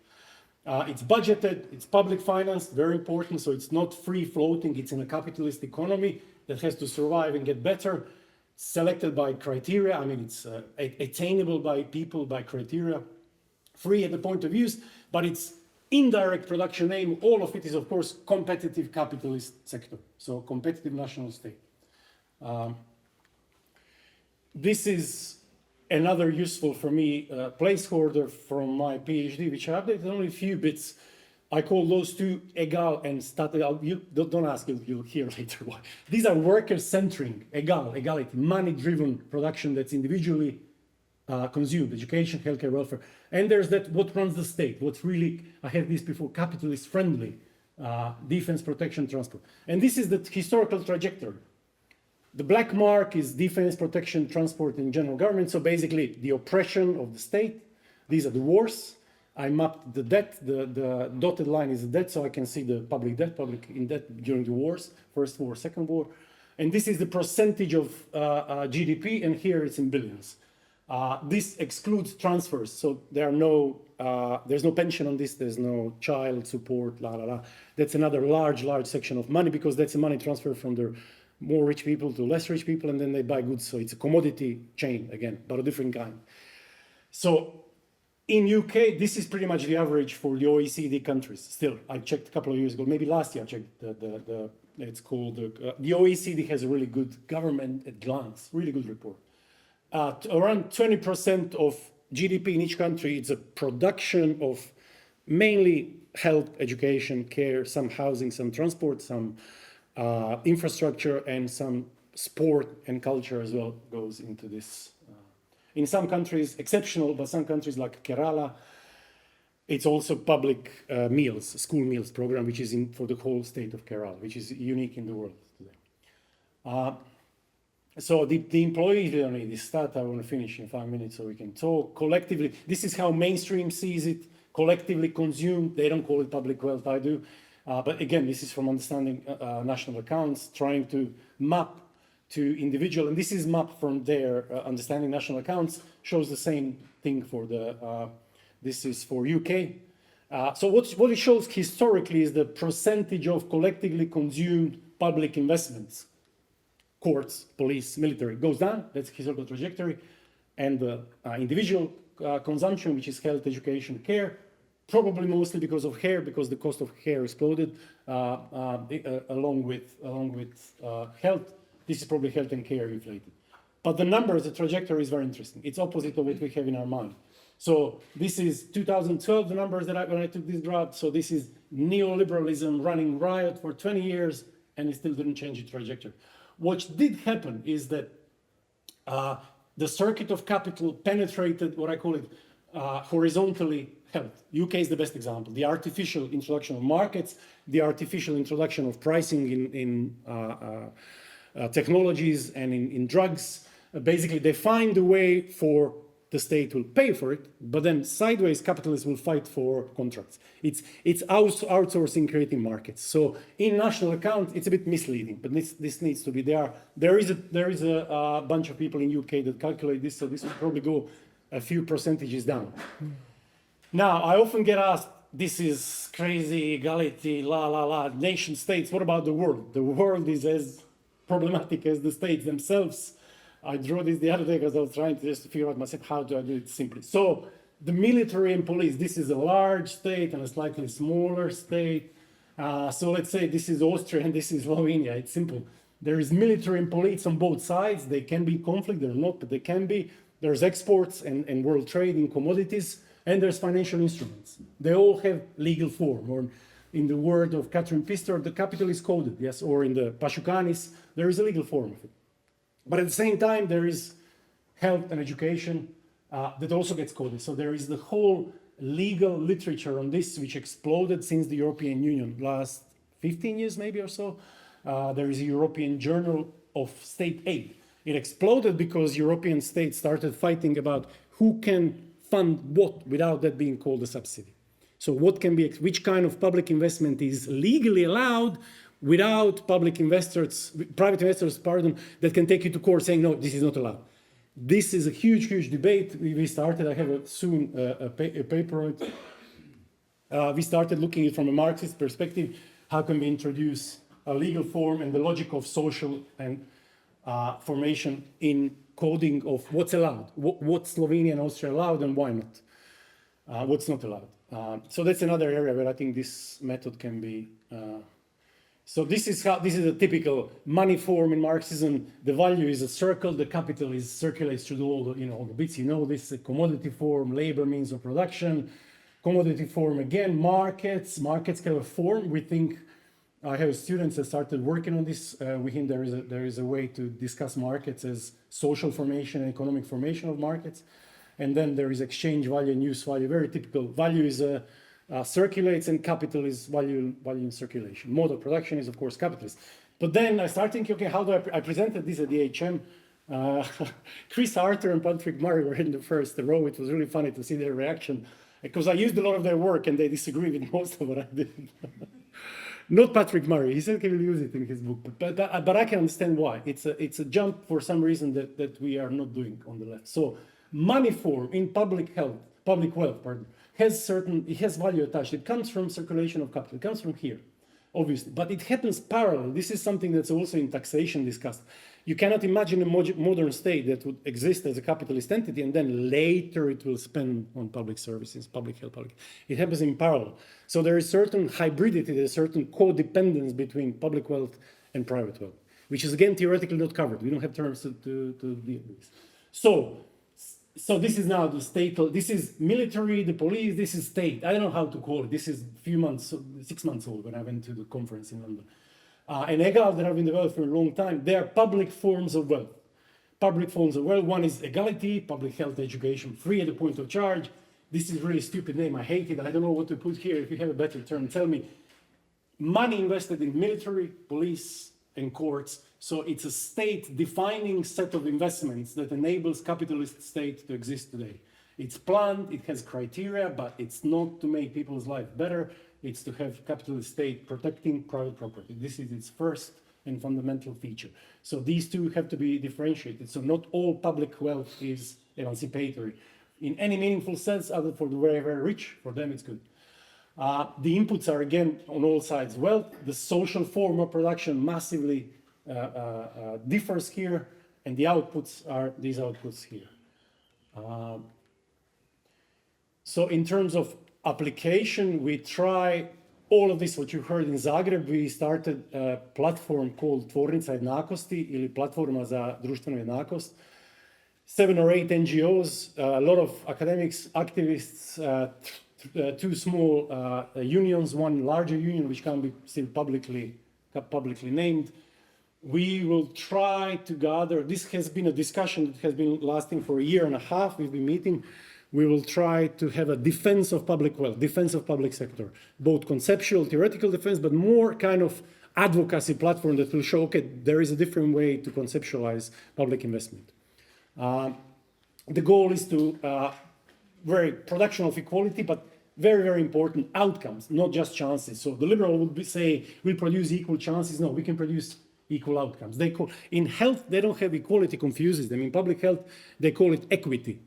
It's budgeted, it's public financed, very important, so it's not free floating, it's in a capitalist economy that has to survive and get better, selected by criteria, I mean it's attainable by people, by criteria, free at the point of use, but it's indirect production aim, all of it is of course competitive capitalist sector, so competitive national state. This is another useful for me placeholder from my PhD, which I updated only a few bits. I call those two egal and statal. You don't ask, you'll hear later why. These are worker-centering, egality, money-driven production that's individually consumed, education, healthcare, welfare. And there's that what runs the state, what's really, I had this before, capitalist-friendly, defense, protection, transport. And this is the historical trajectory. The black mark is defense, protection, transport, and general government. So basically the oppression of the state. These are the wars. I mapped the debt. The dotted line is the debt, so I can see the public debt, public in debt during the wars, first war, second war. And this is the percentage of GDP, and here it's in billions. This excludes transfers, so there's no pension on this, there's no child support, la la la. That's another large section of money, because that's a money transfer from the more rich people to less rich people, and then they buy goods. So it's a commodity chain again, but a different kind. So in UK, this is pretty much the average for the OECD countries. Still, I checked a couple of years ago, maybe last year I checked it's called, the OECD has a really good government at glance, really good report. Around 20% of GDP in each country, it's a production of mainly health, education, care, some housing, some transport, some infrastructure, and some sport and culture as well goes into this. In some countries, exceptional, but some countries like Kerala, it's also public meals, school meals program, which is for the whole state of Kerala, which is unique in the world today. So the employees, they don't need this stat. I want to finish in 5 minutes so we can talk. Collectively, this is how mainstream sees it, collectively consumed. They don't call it public wealth, I do. But again, this is from understanding national accounts, trying to map to individual, and this is mapped from their understanding national accounts, shows the same thing for the, this is for UK. So what it shows historically is the percentage of collectively consumed public investments. Courts, police, military goes down, that's historical trajectory, and the individual consumption, which is health, education, care, probably mostly because of hair, because the cost of hair exploded along with health. This is probably health and care inflated. But the numbers, the trajectory is very interesting. It's opposite of what we have in our mind. So this is 2012, the numbers that when I took this graph. So this is neoliberalism running riot for 20 years, and it still didn't change the trajectory. What did happen is that the circuit of capital penetrated what I call it horizontally health. UK is the best example. The artificial introduction of markets, the artificial introduction of pricing in technologies and in drugs. Basically, they find a way for the state will pay for it, but then sideways capitalists will fight for contracts. It's outsourcing, creating markets. So in national account, it's a bit misleading, but this needs to be there. There is a bunch of people in UK that calculate this, so this will probably go a few percentages down. Now, I often get asked, this is crazy, equality, la la la, nation states. What about the world? The world is as problematic as the states themselves. I drew this the other day because I was trying to just figure out myself how do I do it simply. So the military and police, this is a large state and a slightly smaller state. So let's say this is Austria and this is Slovenia. It's simple. There is military and police on both sides. They can be in conflict, they're not, but they can be. There's exports and world trade in commodities, and there's financial instruments. They all have legal form, or in the word of Catherine Pistor, the capital is coded, yes, or in the Pashukanis, there is a legal form of it. But at the same time, there is health and education that also gets coded. So there is the whole legal literature on this, which exploded since the European Union, last 15 years maybe or so. There is a European Journal of State Aid. It exploded because European states started fighting about who can fund what without that being called a subsidy. So what can be, which kind of public investment is legally allowed without private investors, that can take you to court saying, no, this is not allowed. This is a huge, huge debate. We started, I have soon a paper on it. We started looking at it from a Marxist perspective. How can we introduce a legal form and the logic of social and formation in coding of what's allowed, what Slovenia and Austria allowed and why not, what's not allowed. So that's another area where I think this method can be. So this is a typical money form in Marxism. The value is a circle, the capital circulates through all the bits. You know this, a commodity form, labor means of production, commodity form again, markets have a form. We think, I have students that started working on this. With him, there is a way to discuss markets as social formation and economic formation of markets. And then there is exchange value and use value, very typical. Value is circulates and capital is value in circulation. Mode of production is, of course, capitalist. But then I started thinking, okay, how do I presented this at the HM. Chris Arthur and Patrick Murray were in the first row. It was really funny to see their reaction because I used a lot of their work and they disagree with most of what I did. Not Patrick Murray. He said he will use it in his book, but I can understand why. It's a jump for some reason that we are not doing on the left. So Money form in public wealth, it has value attached. It comes from circulation of capital. It comes from here, obviously, but it happens parallel. This is something that's also in taxation discussed. You cannot imagine a modern state that would exist as a capitalist entity and then later it will spend on public services, public health, It happens in parallel. So there is certain hybridity, there's certain codependence between public wealth and private wealth, which is again theoretically not covered. We don't have terms to deal with this. So this is now the state, this is military, the police, this is state. I don't know how to call it. This is a few months, 6 months old when I went to the conference in London. And egal that have been developed for a long time, they are public forms of wealth. Public forms of wealth, one is equality, public health, education, free at the point of charge. This is a really stupid name, I hate it, I don't know what to put here. If you have a better term, tell me. Money invested in military, police, and courts. So it's a state-defining set of investments that enables capitalist state to exist today. It's planned, it has criteria, but it's not to make people's life better. It's to have capitalist state protecting private property. This is its first and fundamental feature. So these two have to be differentiated. So not all public wealth is emancipatory in any meaningful sense, other for the very, very rich. For them, it's good. The inputs are, again, on all sides wealth. The social form of production massively differs here, and the outputs are these outputs here. So in terms of application, we try all of this, what you heard in Zagreb. We started a platform called Tvornica jednakosti, ili platforma za društvenu jednakost. 7 or 8 NGOs, a lot of academics, activists, 2 small unions, 1 larger union, which can be still publicly named. We will try to gather, this has been a discussion that has been lasting for a year and a half. We've been meeting. We will try to have a defense of public wealth, defense of public sector, both conceptual, theoretical defense, but more kind of advocacy platform that will show, okay, there is a different way to conceptualize public investment. The goal is to very production of equality, but very, very important outcomes, not just chances. So the liberal would say, we'll produce equal chances. No, we can produce equal outcomes. In health, they don't have equality, confuses them. In public health, they call it equity.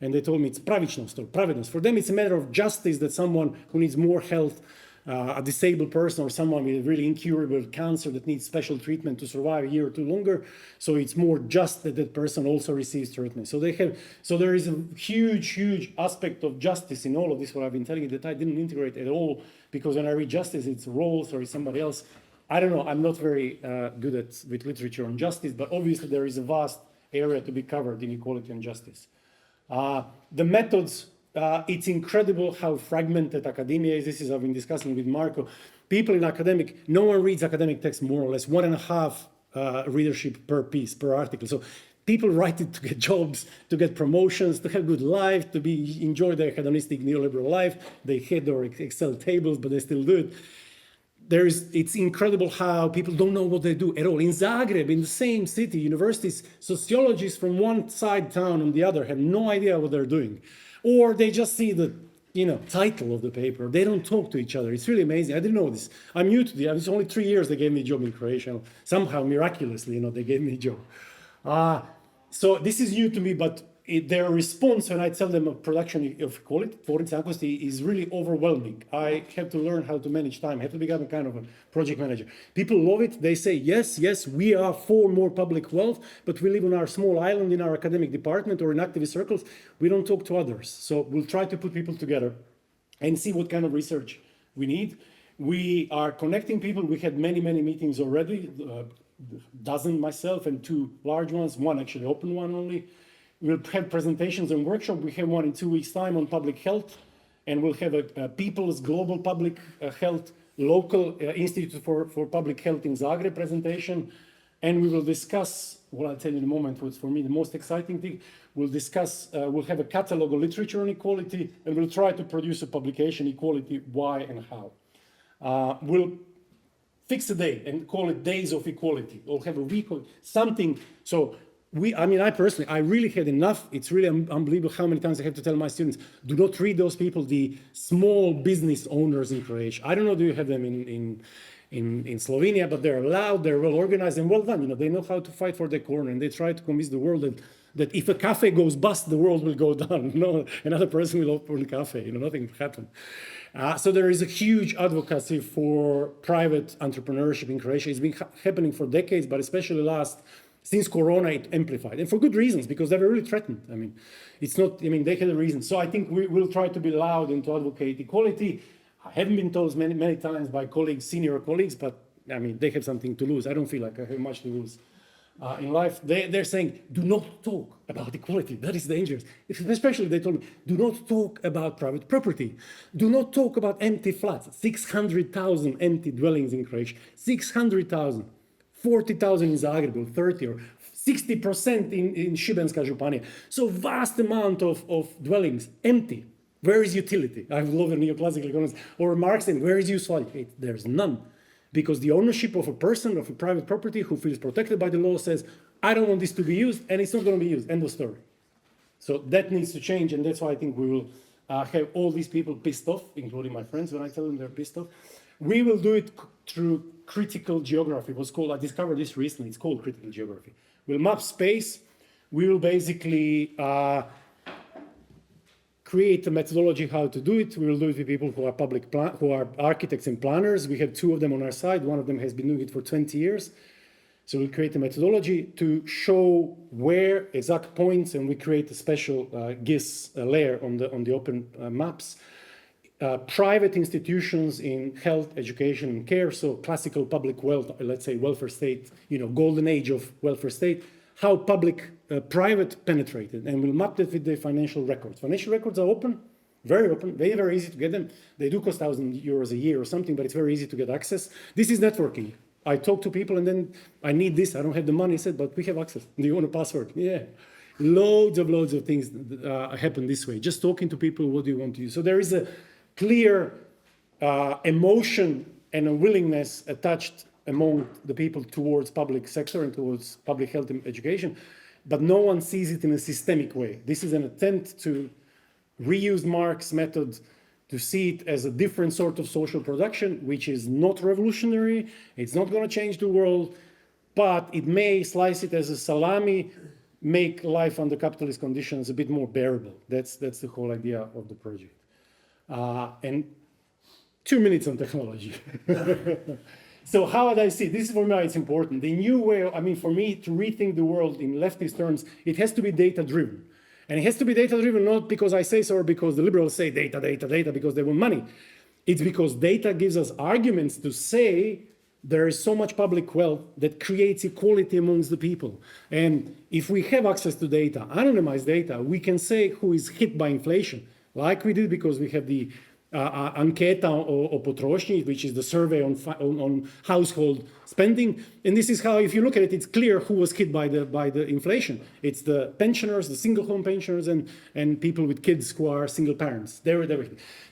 And they told me it's pravičnost or pravednost. For them, it's a matter of justice that someone who needs more health, a disabled person or someone with really incurable cancer that needs special treatment to survive a year or 2 longer. So it's more just that that person also receives treatment. So there is a huge, huge aspect of justice in all of this, what I've been telling you, that I didn't integrate at all, because when I read justice, it's Rawls or it's somebody else. I don't know, I'm not very good with literature on justice, but obviously there is a vast area to be covered in equality and justice. The methods, it's incredible how fragmented academia is. This is, I've been discussing with Marco. People in academic, no one reads academic text more or less, 1.5 readership per piece, per article. So people write it to get jobs, to get promotions, to have good life, to enjoy their hedonistic neoliberal life. They hate their Excel tables, but they still do it. It's incredible how people don't know what they do at all. In Zagreb, in the same city, universities, sociologists from one side town and the other have no idea what they're doing. Or they just see the title of the paper. They don't talk to each other. It's really amazing. I didn't know this. I'm new to this. It's only 3 years they gave me a job in Croatia. Somehow, miraculously, they gave me a job. So this is new to me, but their response when I tell them a production of equality, Tvornica jednakosti, is really overwhelming. I have to learn how to manage time. I have to become a kind of a project manager. People love it. They say, yes, we are for more public wealth, but we live on our small island in our academic department or in activist circles. We don't talk to others. So we'll try to put people together and see what kind of research we need. We are connecting people. We had many, many meetings already, a dozen myself and 2 large ones, 1 actually open one only. We'll have presentations and workshops. We have one in 2 weeks' time on public health, and we'll have a People's Global Public Health Local Institute for Public Health in Zagreb presentation. And we will discuss, what I'll tell you in a moment, what's for me the most exciting thing. We'll have a catalog of literature on equality, and we'll try to produce a publication, Equality, Why and How. We'll fix a day and call it Days of Equality. We'll have a week of something. So I really had enough. It's really unbelievable how many times I have to tell my students, do not read those people, the small business owners in Croatia. I don't know, do you have them in Slovenia, but they're loud, they're well organized and well done. They know how to fight for their corner, and they try to convince the world that if a cafe goes bust, the world will go down. No, another person will open a cafe. Nothing will happen. So there is a huge advocacy for private entrepreneurship in Croatia. It's been happening for decades, but especially since Corona, it amplified, and for good reasons, because they were really threatened. They had a reason. So I think we will try to be loud and to advocate equality. I haven't been told many times by colleagues, senior colleagues, but they have something to lose. I don't feel like I have much to lose in life. They're saying, do not talk about equality. That is dangerous. Especially they told me, do not talk about private property. Do not talk about empty flats. 600,000 empty dwellings in Croatia. 600,000. 40,000 in Zagreb, 30 or 60% in Šibenska županija. So vast amount of dwellings empty. Where is utility? I love the neoclassical economists. Or Marx saying, where is usefulity? There's none. Because the ownership of a person, of a private property who feels protected by the law says, I don't want this to be used, and it's not going to be used. End of story. So that needs to change, and that's why I think we will have all these people pissed off, including my friends when I tell them they're pissed off. We will do it through critical geography. I discovered this recently. It's called critical geography. We'll map space. We will basically create a methodology how to do it. We will do it with people who are architects and planners. We have 2 of them on our side. One of them has been doing it for 20 years. So we'll create a methodology to show where exact points, and we create a special GIS layer on the open maps. Private institutions in health, education, and care, so classical public wealth, let's say welfare state, golden age of welfare state, how private penetrated, and we'll map that with the financial records. Financial records are open, very, very easy to get them. They do cost €1,000 a year or something, but it's very easy to get access. This is networking. I talk to people and then I need this, I don't have the money, I said, but we have access. Do you want a password? Yeah. Loads of things happen this way. Just talking to people, what do you want to use? So there is a clear emotion and a willingness attached among the people towards public sector and towards public health and education, but no one sees it in a systemic way. This is an attempt to reuse Marx's method to see it as a different sort of social production, which is not revolutionary, it's not going to change the world, but it may slice it as a salami, make life under capitalist conditions a bit more bearable. That's the whole idea of the project. And 2 minutes on technology. So how would I see? This is for me, it's important. The new way, for me to rethink the world in leftist terms, it has to be data-driven. And it has to be data-driven not because I say so or because the liberals say data because they want money. It's because data gives us arguments to say there is so much public wealth that creates equality amongst the people. And if we have access to data, anonymized data, we can say who is hit by inflation, like we did because we have the anketa o potrošnji, which is the survey on household spending. And this is how, if you look at it, it's clear who was hit by the inflation. It's the pensioners, the single home pensioners, and people with kids who are single parents.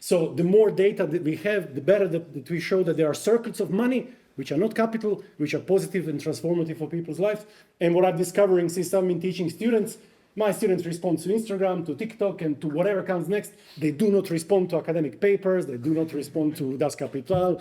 So the more data that we have, the better that we show that there are circuits of money which are not capital, which are positive and transformative for people's lives. And what I'm discovering since I've been teaching students, my students respond to Instagram, to TikTok, and to whatever comes next. They do not respond to academic papers. They do not respond to Das Kapital.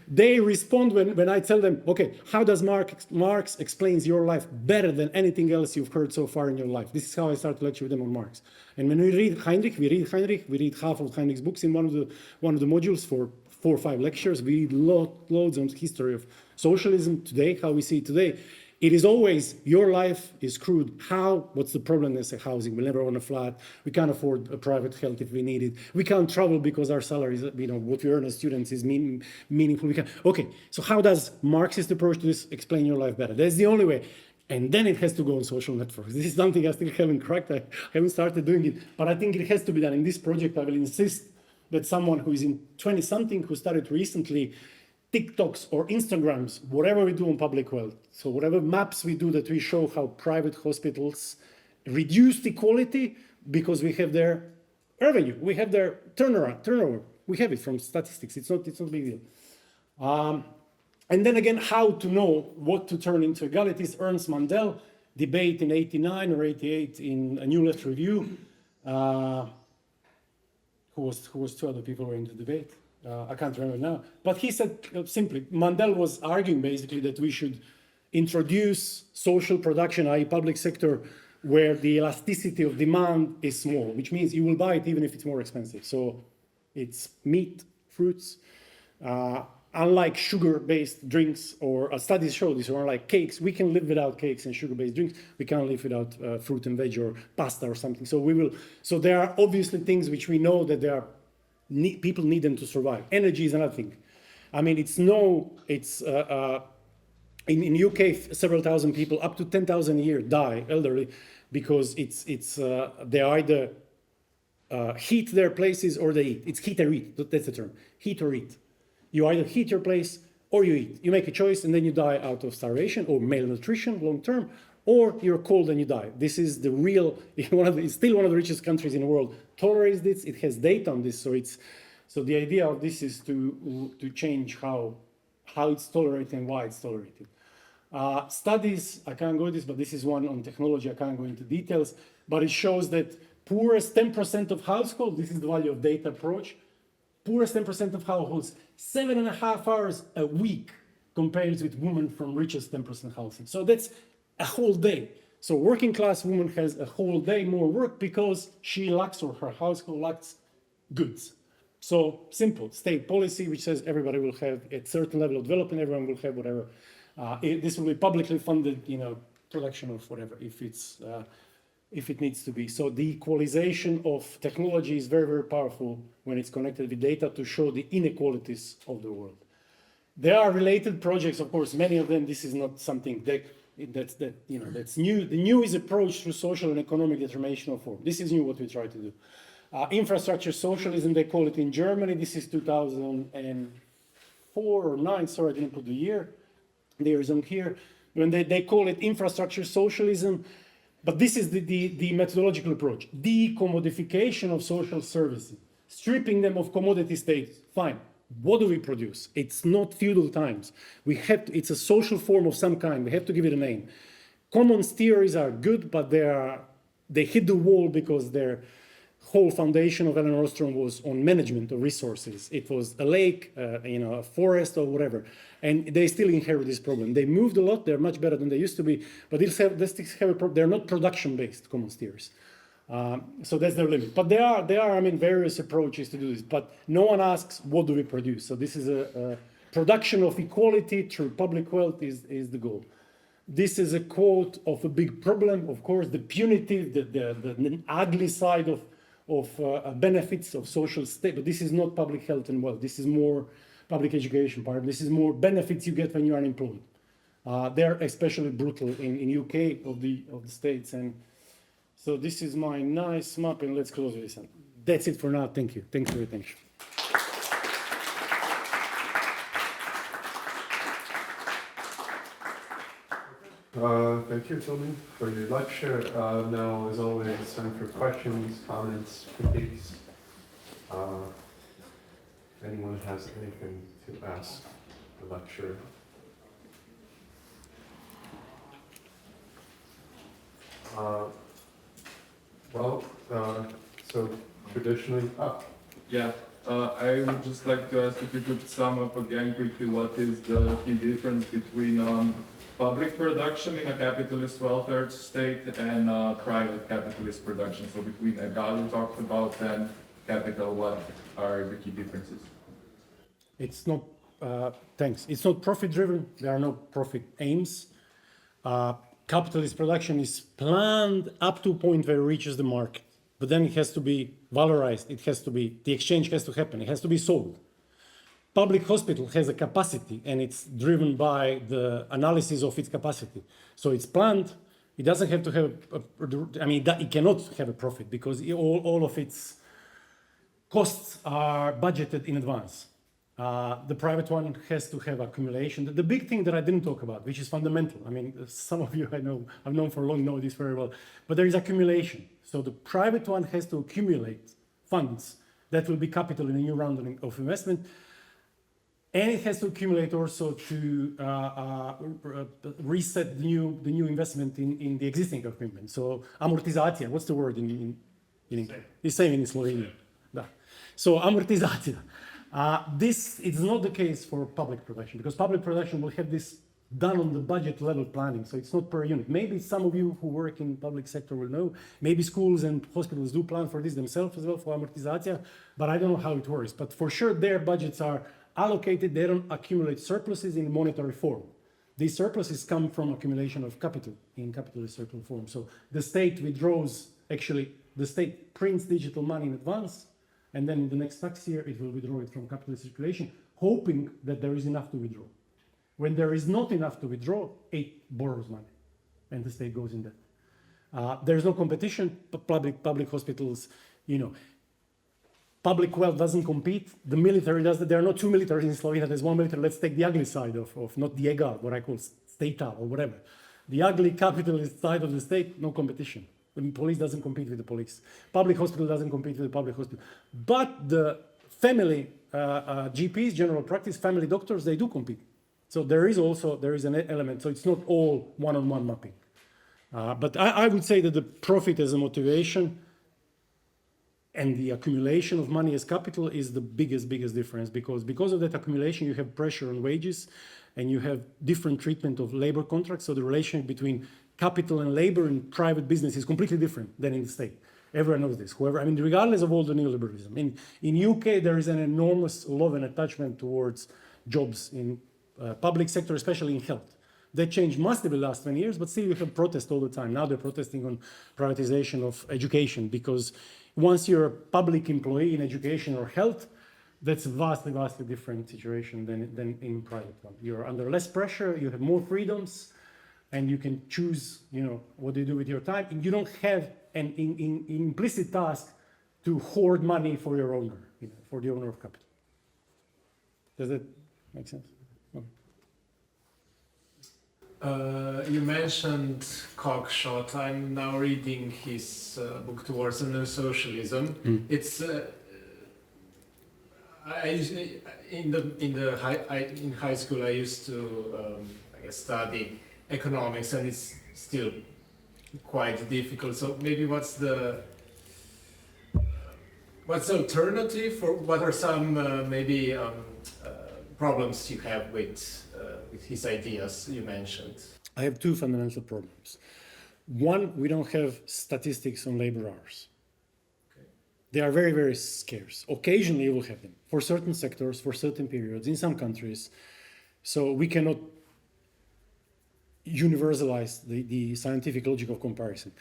They respond when I tell them, okay, how does Marx explains your life better than anything else you've heard so far in your life? This is how I start to lecture with them on Marx. And when we read Heinrich, we read half of Heinrich's books in one of the modules for 4 or 5 lectures. We read loads on history of socialism today, how we see it today. It is always, your life is screwed. How? What's the problem? They say housing. We'll never own a flat. We can't afford a private health if we need it. We can't travel because our salaries, what we earn as students is meaningful. Okay, so how does Marxist approach to this explain your life better? That's the only way. And then it has to go on social networks. This is something I still haven't cracked. I haven't started doing it, but I think it has to be done. In this project, I will insist that someone who is in 20-something, who started recently, TikToks or Instagrams, whatever we do on public wealth, so whatever maps we do that we show how private hospitals reduced equality because we have their revenue, we have their turnover. We have it from statistics. It's not a big deal. And then again, how to know what to turn into egalities. Ernst Mandel, debate in 89 or 88 in a New Left Review. Who was 2 other people who were in the debate? I can't remember now. But he said simply, Mandel was arguing basically that we should introduce social production, i.e. public sector, where the elasticity of demand is small, which means you will buy it even if it's more expensive. So it's meat, fruits, unlike sugar-based drinks, or studies show this, or like cakes, we can live without cakes and sugar-based drinks. We can't live without fruit and veg or pasta or something. So there are obviously things which we know that people need them to survive. Energy is another thing. I mean, in UK, several thousand people, up to 10,000 a year die elderly because they either heat their places or they eat. It's heat or eat, that's the term, heat or eat. You either heat your place or you eat. You make a choice and then you die out of starvation or malnutrition long term, or you're cold and you die. This is the real, it's still one of the richest countries in the world. Tolerates this, it has data on this, so the idea of this is to change how it's tolerated and why it's tolerated. Studies, I can't go into this, but this is one on technology, I can't go into details, but it shows that poorest 10% of households, this is the value of data approach, poorest 10% of households, 7.5 hours a week compared with women from richest 10% households. So that's a whole day. So working class woman has a whole day more work because she lacks, or her household lacks, goods. So simple, state policy which says everybody will have a certain level of development, everyone will have whatever. This will be publicly funded, production of whatever, if it needs to be. So the equalization of technology is very, very powerful when it's connected with data to show the inequalities of the world. There are related projects, of course, many of them. This is not something that's new. The new is approach through social and economic determination of form. This is new, what we try to do. Infrastructure socialism, they call it in Germany. This is 2004 or 9, sorry, I didn't put the year. There is on here. When they call it infrastructure socialism, but this is the methodological approach. Decommodification of social services, stripping them of commodity states. Fine. What do we produce? It's not feudal times. It's a social form of some kind. We have to give it a name. Commons theories are good, but they hit the wall because their whole foundation of Eleanor Ostrom was on management of resources. It was a lake, a forest or whatever. And they still inherit this problem. They moved a lot. They're much better than they used to be, but they're not production-based commons theories. So that's their limit. But there are, various approaches to do this. But no one asks, what do we produce? So this is a production of equality through public wealth is the goal. This is a quote of a big problem, of course, the punitive, the ugly side of benefits of social state. But this is not public health and wealth. This is more public education part. This is more benefits you get when you are unemployed. They're especially brutal in UK of the states. And so this is my nice map, and let's close with this. That's it for now. Thank you. Thanks for your attention. Thank you, Toni, for your lecture. Now, as always, time for questions, comments, critiques. If anyone has anything to ask the lecturer. So traditionally, Yeah, I would just like to ask if you could sum up again quickly what is the key difference between public production in a capitalist welfare state and private capitalist production. So between Egal you talked about and capital, what are the key differences? It's not, thanks. It's not profit driven. There are no profit aims. Capitalist production is planned up to a point where it reaches the market, but then it has to be valorized. The exchange has to happen. It has to be sold. Public hospital has a capacity and it's driven by the analysis of its capacity. So it's planned. It doesn't have to have, it cannot have a profit because all of its costs are budgeted in advance. The private one has to have accumulation. The big thing that I didn't talk about, which is fundamental. Some of you I've known for long know this very well, but there is accumulation. So the private one has to accumulate funds that will be capital in a new round of investment. And it has to accumulate also to reset the new investment in the existing equipment. So amortizacija, what's the word in English? It's same in Slovenia. Da. So amortizacija. This is not the case for public production, because public production will have this done on the budget level planning, so it's not per unit. Maybe some of you who work in public sector will know, maybe schools and hospitals do plan for this themselves as well, for amortizatia, but I don't know how it works. But for sure their budgets are allocated, they don't accumulate surpluses in monetary form. These surpluses come from accumulation of capital in capitalist circular form. So the state withdraws, actually the state prints digital money in advance, and then in the next tax year it will withdraw it from capitalist circulation, hoping that there is enough to withdraw. When there is not enough to withdraw, it borrows money, and the state goes in debt. There's no competition. Public hospitals, you know, public wealth doesn't compete. The military does that. There are not two militaries in Slovenia. There's one military. Let's take the ugly side of not the egal, what I call state-al or whatever. The ugly capitalist side of the state, no competition. The police doesn't compete with the police. Public hospital doesn't compete with the public hospital. But the family GPs, general practice, family doctors, they do compete. So there is an element. So it's not all one-on-one mapping. But I would say that the profit as a motivation and the accumulation of money as capital is the biggest difference, because of that accumulation you have pressure on wages and you have different treatment of labor contracts. So the relation between capital and labor in private business is completely different than in the state. Everyone knows this. Whoever, I mean, regardless of all the neoliberalism. In UK there is an enormous love and attachment towards jobs in public sector, especially in health. That changed massively the last 20 years, but still you have protest all the time. Now they're protesting on privatization of education, because once you're a public employee in education or health, that's a vastly different situation than in private one. You're under less pressure, you have more freedoms, and you can choose, you know, what do you do with your time. And you don't have an implicit task to hoard money for your owner, you know, for the owner of capital. Does that make sense? You mentioned Cockshott. I'm now reading his book Towards a New Socialism. It's in high school I used to study economics, and it's still quite difficult. So maybe what's the alternative, or what are some problems you have with his ideas you mentioned? I have two fundamental problems. One, we don't have statistics on labor hours. Okay. They are very scarce. Occasionally you will have them for certain sectors, for certain periods, in some countries. So we cannot universalize the scientific logic of comparison.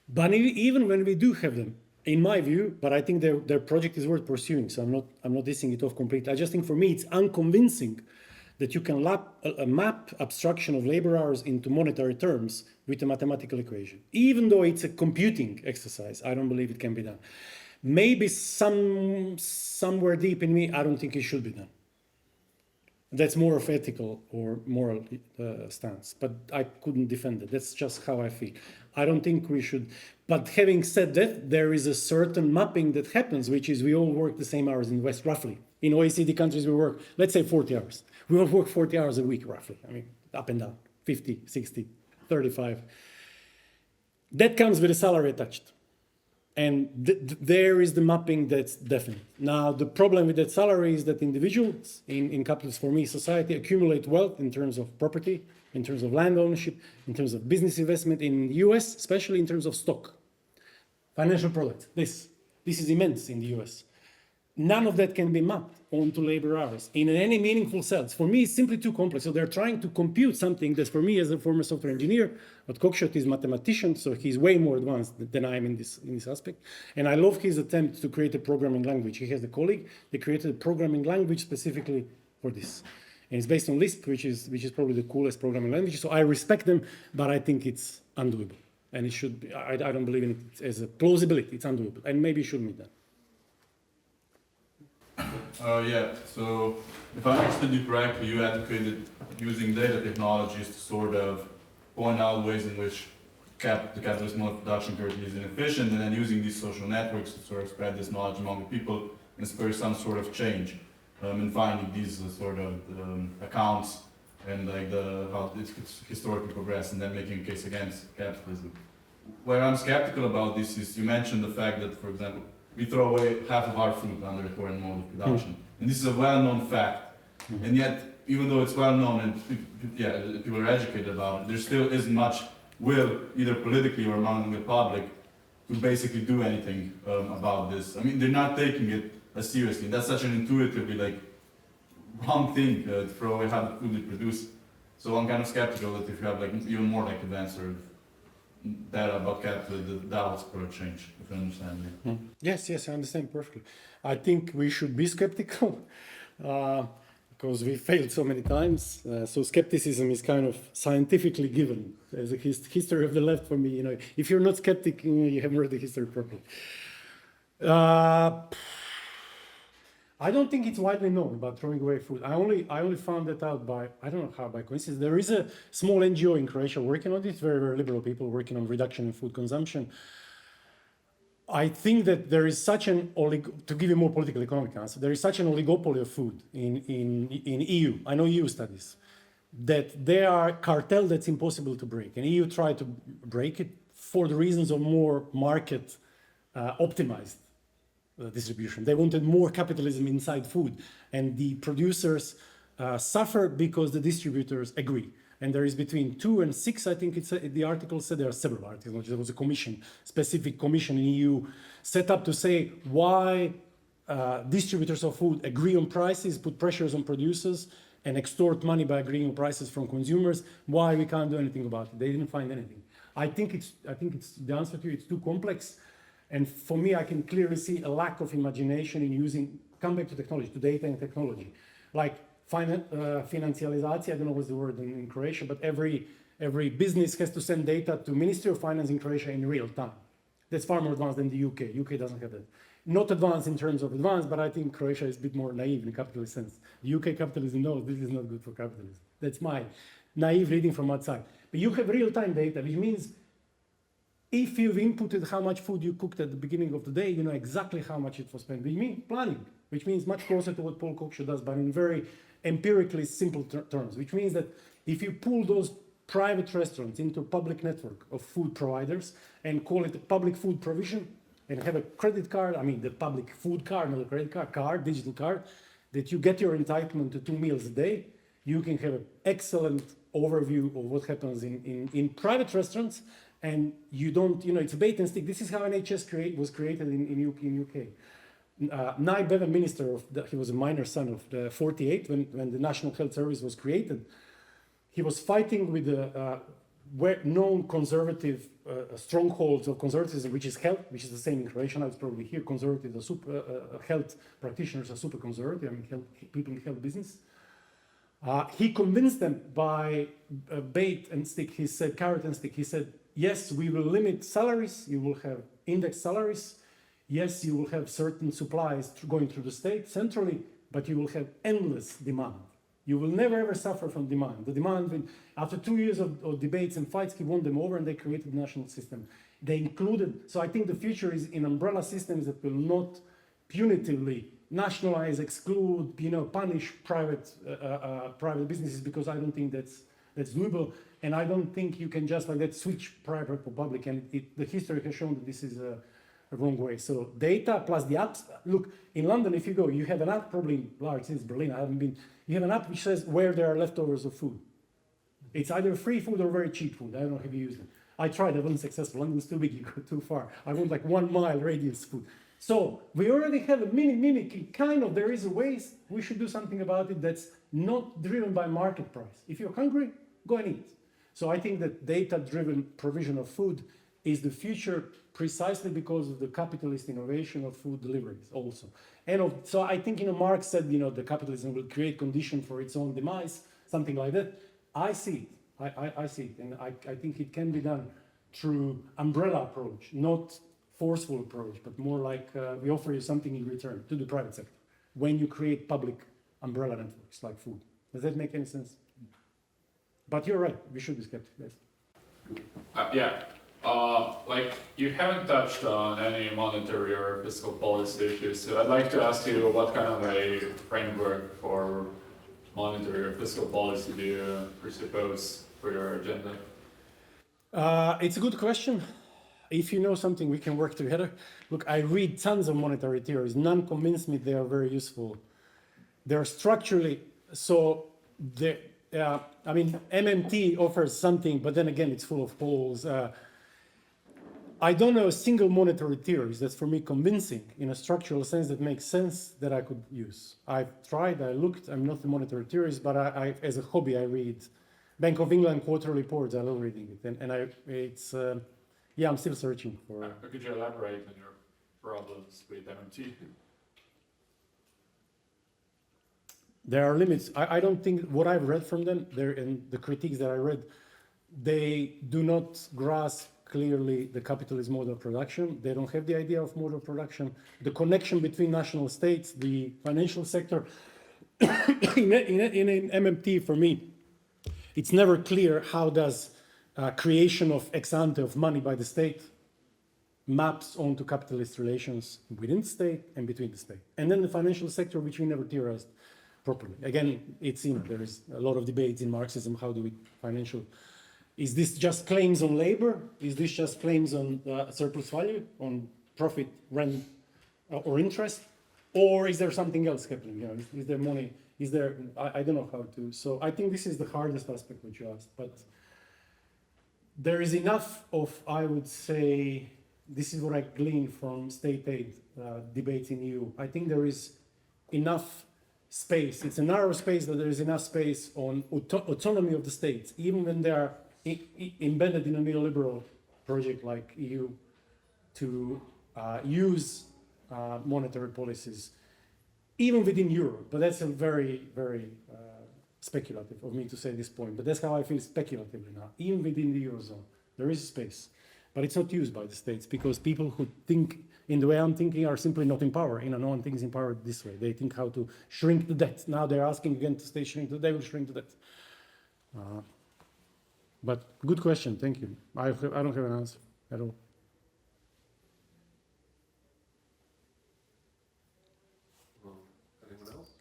But even when we do have them, in my view, but I think their project is worth pursuing, so I'm not dissing it off completely. I just think for me it's unconvincing that you can map abstraction of labor hours into monetary terms with a mathematical equation. Even though it's a computing exercise, I don't believe it can be done. Maybe somewhere deep in me, I don't think it should be done. That's more of ethical or moral stance, but I couldn't defend it. That's just how I feel. I don't think we should. But having said that, there is a certain mapping that happens, which is we all work the same hours in the West, roughly. In OECD countries, we work, let's say 40 hours. We all work 40 hours a week, roughly. I mean, up and down, 50, 60, 35. That comes with a salary attached. And there is the mapping that's definite. Now, the problem with that salary is that individuals in capitalist, for me, society accumulate wealth in terms of property, in terms of land ownership, in terms of business investment in the US, especially in terms of stock. Financial products. This is immense in the US. None of that can be mapped onto labor hours in any meaningful sense. For me, it's simply too complex. So they're trying to compute something that for me as a former software engineer, but Cockshott is a mathematician, so he's way more advanced than I am in this aspect. And I love his attempt to create a programming language. He has a colleague, they created a programming language specifically for this. And it's based on Lisp, which is probably the coolest programming language. So I respect them, but I think it's undoable. And it should be, I don't believe in it as a plausibility, it's undoable. And maybe it shouldn't be done. Yeah, so if I understood you correctly, you advocated using data technologies to sort of point out ways in which the capitalist mode of production currently is inefficient, and then using these social networks to sort of spread this knowledge among the people and spur some sort of change in finding these sort of accounts and like how it's historically progressed, and then making a case against capitalism. Where I'm skeptical about this is you mentioned the fact that, for example, we throw away half of our food under the current mode of production. And this is a well-known fact. And yet, even though it's well-known and people are educated about it, there still isn't much will, either politically or among the public, to basically do anything about this. I mean, they're not taking it as seriously. That's such an intuitively wrong thing to throw away half the food they produce. So I'm kind of skeptical that if you have even more advanced sort of data about the doubts for a change, if you understand me. Yes, I understand perfectly. I think we should be skeptical because we failed so many times. So skepticism is kind of scientifically given as a history of the left for me. If you're not skeptic, you haven't read the history properly. I don't think it's widely known about throwing away food. I only found that out by, I don't know how, by coincidence. There is a small NGO in Croatia working on this, very, very liberal people working on reduction in food consumption. I think that there is such an, to give you more political economic answer, there is such an oligopoly of food in EU, I know EU studies, that there are cartel that's impossible to break. And EU tried to break it for the reasons of more market optimized distribution. They wanted more capitalism inside food, and the producers suffer because the distributors agree. And there is between 2 and 6, I think the article said, there are several articles, there was a commission, specific commission in EU set up to say why distributors of food agree on prices, put pressures on producers, and extort money by agreeing on prices from consumers, why we can't do anything about it. They didn't find anything. I think it's the answer to you, it's too complex. And for me, I can clearly see a lack of imagination in using, come back to technology, to data and technology. Like financializacija, I don't know what's the word in Croatia, but every business has to send data to Ministry of Finance in Croatia in real time. That's far more advanced than the UK. UK doesn't have that. Not advanced in terms of advanced, but I think Croatia is a bit more naive in a capitalist sense. The UK capitalism knows this is not good for capitalism. That's my naive reading from outside. But you have real-time data, which means if you've inputted how much food you cooked at the beginning of the day, you know exactly how much it was spent. Which means planning, which means much closer to what Paul Koksha does, but in very empirically simple terms. Which means that if you pull those private restaurants into a public network of food providers and call it a public food provision and have a credit card, I mean the public food card, not a credit card, digital card, that you get your entitlement to 2 meals a day, you can have an excellent overview of what happens in private restaurants. And you don't, it's a bait and stick. This is how NHS was created in UK. Nye Bevan minister, he was a minor son of the 48 when the National Health Service was created. He was fighting with the known conservative strongholds of conservatism, which is health, which is the same in Croatia. Now it's probably here. Conservative, health practitioners are super conservative. I mean, people in health business. He convinced them by bait and stick. He said, carrot and stick. He said, yes, we will limit salaries. You will have index salaries. Yes, you will have certain supplies going through the state centrally, but you will have endless demand. You will never ever suffer from demand. The demand, after 2 years of debates and fights, he won them over and they created a national system. They included, so I think the future is in umbrella systems that will not punitively nationalize, exclude, punish private businesses, because I don't think that's doable. And I don't think you can just like that switch private for public. And the history has shown that this is a wrong way. So data plus the apps. Look, in London, if you go, you have an app, probably large since Berlin, I haven't been. You have an app which says where there are leftovers of food. It's either free food or very cheap food. I don't know if you use it. I tried, I wasn't successful. London's too big, you go too far. I want like 1 mile radius food. So we already have a mini kind of, there is a ways we should do something about it that's not driven by market price. If you're hungry, go and eat. So I think that data-driven provision of food is the future precisely because of the capitalist innovation of food deliveries also. And so I think, Marx said, the capitalism will create condition for its own demise, something like that. I see it. I see it. And I think it can be done through umbrella approach, not forceful approach, but more like we offer you something in return to the private sector when you create public umbrella networks like food. Does that make any sense? But you're right, we should be skeptical. Yes. You haven't touched on any monetary or fiscal policy issues, so I'd like to ask you what kind of a framework for monetary or fiscal policy do you presuppose for your agenda? It's a good question. if you know something, we can work together. Look, I read tons of monetary theories. None convince me they are very useful. They're structurally, so I mean, MMT offers something, but then again, it's full of holes. I don't know a single monetary theory that's for me convincing in a structural sense that makes sense that I could use. I've tried, I looked, I'm not a monetary theorist, but I as a hobby, I read Bank of England quarterly reports. I love reading it. Yeah, I'm still searching for. Could you elaborate on your problems with MMT? There are limits. I don't think what I've read from them, and the critiques that I read, they do not grasp clearly the capitalist mode of production. They don't have the idea of mode of production. The connection between national states, the financial sector. in an MMT, for me, it's never clear how does creation of ex ante of money by the state maps onto capitalist relations within the state and between the state. And then the financial sector, which we never theorized properly. Again, it's, there is a lot of debates in Marxism, how do we financial, is this just claims on labor? Is this just claims on surplus value, on profit, rent, or interest? Or is there something else happening? Is there money? Is there, I don't know how to, so I think this is the hardest aspect which you asked, but there is enough of, I would say, this is what I glean from state aid debates in EU. I think there is enough space. It's a narrow space, but there is enough space on autonomy of the states, even when they are embedded in a neoliberal project like EU, to use monetary policies, even within Europe. But that's a very, very speculative of me to say this point. But that's how I feel speculatively now. Even within the Eurozone, there is space. But it's not used by the states because people who think in the way I'm thinking are simply not in power. No one thinks in power this way. They think how to shrink the debt. Now they're asking again to stay shrink. They will shrink the debt. But good question. Thank you. I don't have an answer at all. Anyone else?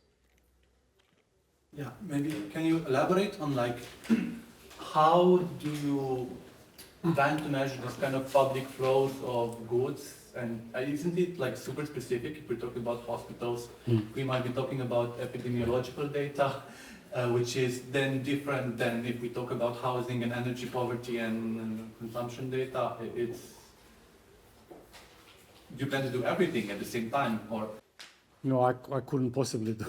Yeah, maybe can you elaborate on how do you plan to measure this kind of public flows of goods? And isn't it super specific? If we're talking about hospitals, we might be talking about epidemiological data, which is then different than if we talk about housing and energy poverty and consumption data. Do you plan to do everything at the same time, or? No, I couldn't possibly do.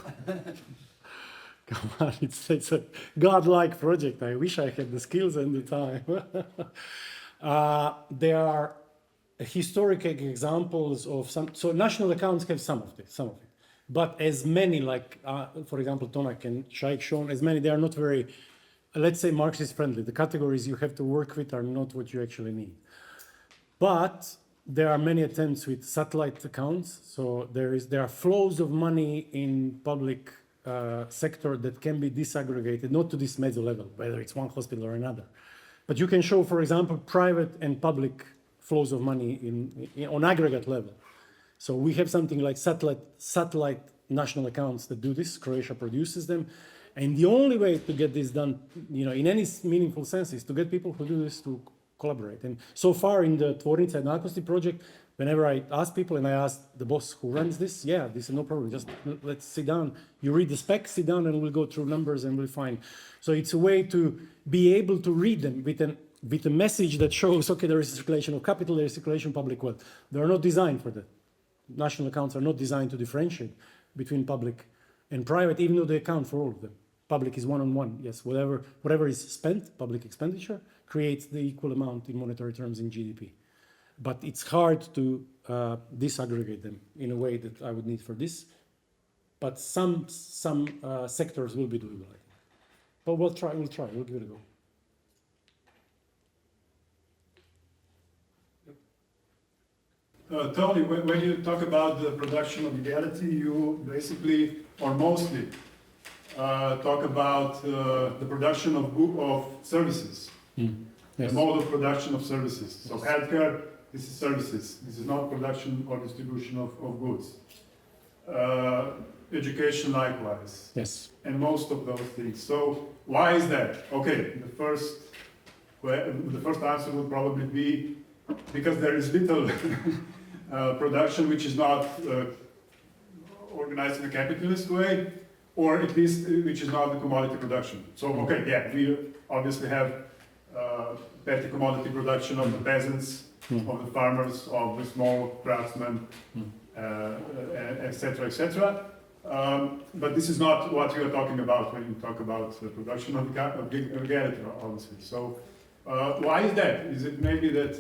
Come on, it's a godlike project. I wish I had the skills and the time. There are historic examples of some. So national accounts have some of it, but as many, for example, Toni and Shaik shown, as many, they are not very, let's say, Marxist friendly. The categories you have to work with are not what you actually need. But there are many attempts with satellite accounts. So there are flows of money in public sector that can be disaggregated, not to this mezzo level, whether it's one hospital or another. But you can show, for example, private and public flows of money on aggregate level. So we have something like satellite national accounts that do this. Croatia produces them. And the only way to get this done, in any meaningful sense, is to get people who do this to collaborate. And so far in the Tvornica jednakosti project, whenever I ask people and I ask the boss who runs this, yeah, this is no problem. Just let's sit down. You read the specs, sit down, and we'll go through numbers and we'll find. So it's a way to be able to read them with a message that shows, okay, there is circulation of capital, there is circulation of public wealth. They are not designed for that. National accounts are not designed to differentiate between public and private, even though they account for all of them. Public is one-on-one, yes. Whatever is spent, public expenditure, creates the equal amount in monetary terms in GDP. But it's hard to disaggregate them in a way that I would need for this. But some sectors will be doable, I think. But we'll try, we'll give it a go. Toni, when you talk about the production of reality, you basically, or mostly, talk about the production of services, Yes. the mode of production of services. So healthcare, this is services. This is not production or distribution of goods. Education likewise. Yes. And most of those things. So why is that? Okay, the first answer will probably be because there is little production which is not organized in a capitalist way, or at least which is not the commodity production. So, okay, yeah, we obviously have petty commodity production of the peasants, of the farmers, of the small craftsmen, etc., etc. But this is not what you are talking about when you talk about the production of vulgarity, obviously. So, why is that? Is it maybe that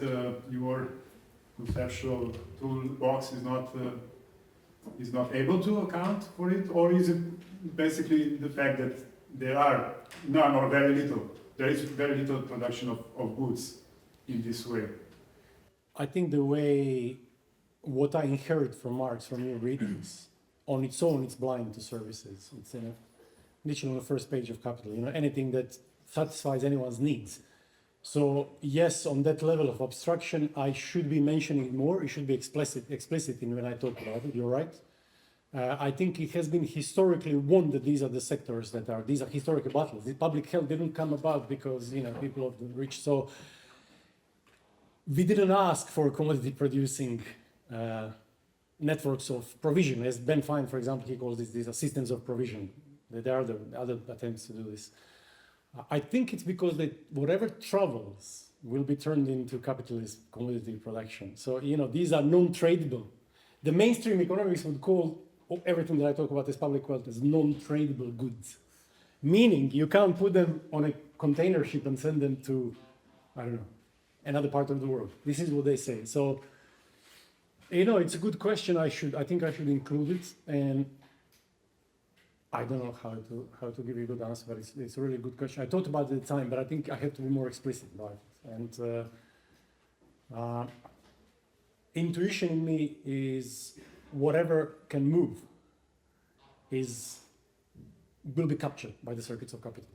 your conceptual toolbox is not able to account for it, or is it basically the fact that there are none or very little? There is very little production of goods in this way. I think the way what I inherit from Marx, from your readings, on its own, it's blind to services. It's literally on the first page of Capital. Anything that satisfies anyone's needs. So yes, on that level of abstraction, I should be mentioning it more. It should be explicit in when I talk about it. You're right. I think it has been historically won that these are the sectors these are historical battles. The public health didn't come about because people of the rich. So we didn't ask for commodity producing networks of provision, as Ben Fine, for example, he calls these assistants of provision. There are other attempts to do this. I think it's because whatever travels will be turned into capitalist commodity production. So, these are non-tradable. The mainstream economics would call everything that I talk about as public wealth as non-tradable goods. Meaning you can't put them on a container ship and send them to, I don't know, another part of the world. This is what they say. So, it's a good question. I think I should include it. And I don't know how to give you a good answer, but it's a really good question. I thought about it at the time, but I think I have to be more explicit about it. And intuition in me is whatever can move will be captured by the circuits of capital.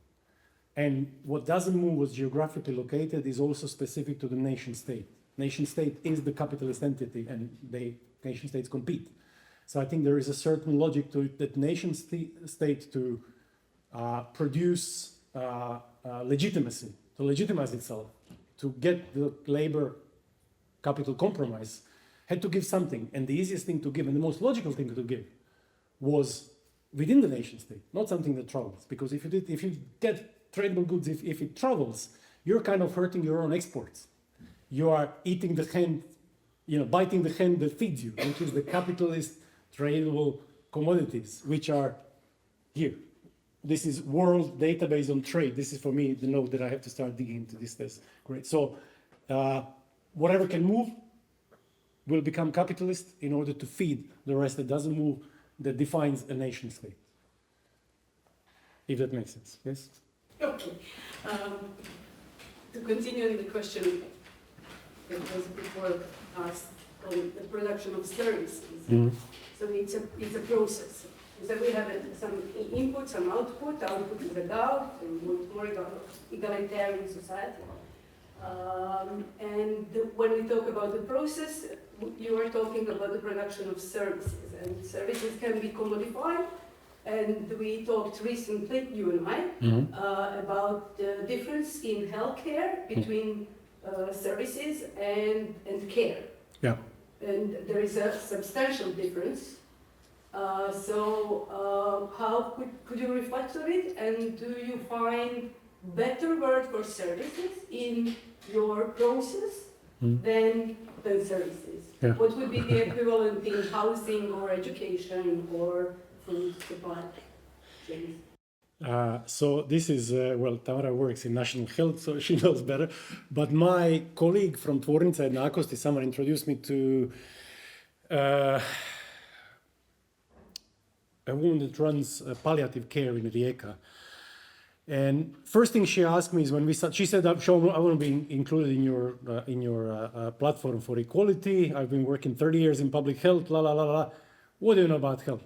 And what doesn't move, what's geographically located, is also specific to the nation state. Nation state is the capitalist entity, and nation states compete. So I think there is a certain logic to it that nation state to produce legitimacy, to legitimize itself, to get the labor capital compromise, had to give something. And the easiest thing to give, and the most logical thing to give, was within the nation state, not something that travels. Because if you get tradable goods, if it travels, you're kind of hurting your own exports. You are eating the hand, biting the hand that feeds you, which is the capitalist tradable commodities, which are here. This is world database on trade. This is for me the note that I have to start digging into this test. Great. So whatever can move will become capitalist in order to feed the rest that doesn't move, that defines a nation state. If that makes sense. Yes? Okay. To continue in the question that was before asked on the production of services. Mm-hmm. So it's a process. So we have some input, some output. Output is the gout, and more egalitarian society. When we talk about the process, you are talking about the production of services, and services can be commodified. And we talked recently, you and I, mm-hmm. About the difference in healthcare between services and care. Yeah. And there is a substantial difference. How could you reflect on it? And do you find better word for services in your process than services? Yeah. What would be the equivalent in housing or education or food supply? So this is, Tamara works in national health, so she knows better. But my colleague from Tvornica jednakosti, someone introduced me to a woman that runs palliative care in Rijeka. And first thing she asked me is when we started, she said, "Sean, I want to be included in your platform for equality. I've been working 30 years in public health, la la la la. What do you know about health?"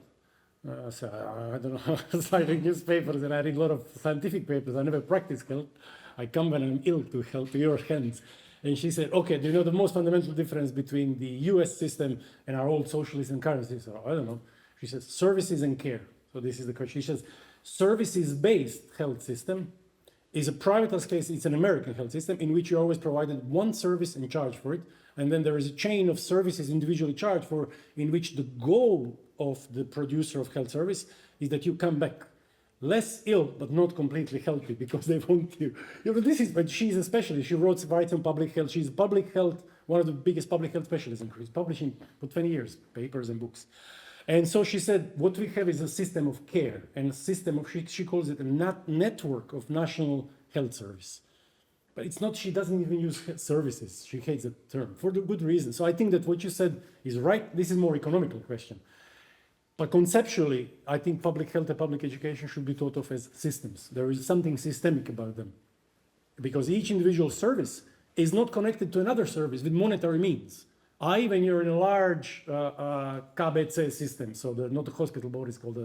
So I don't know. I read newspapers and I read a lot of scientific papers. I never practice health. I come when I'm ill to help to your hands. And she said, "Okay, do you know the most fundamental difference between the US system and our old socialist and current system?" I don't know. She says, "Services and care." So this is the question. She says, services-based health system is a privatized case. It's an American health system in which you always provided one service and charge for it. And then there is a chain of services individually charged for, in which the goal of the producer of health service is that you come back less ill, but not completely healthy, because they want you. You know, this is, but she's a specialist. She wrote writes on public health. She's public health, one of the biggest public health specialists in Greece, publishing for 20 years, papers and books. And so she said, what we have is a system of care and a system of, she calls it a network of national health service. But it's not, she doesn't even use services. She hates the term for the good reason. So I think that what you said is right. This is more economical question. But conceptually, I think public health and public education should be thought of as systems. There is something systemic about them. Because each individual service is not connected to another service with monetary means. When you're in a large KBC system, so not a hospital, but it's called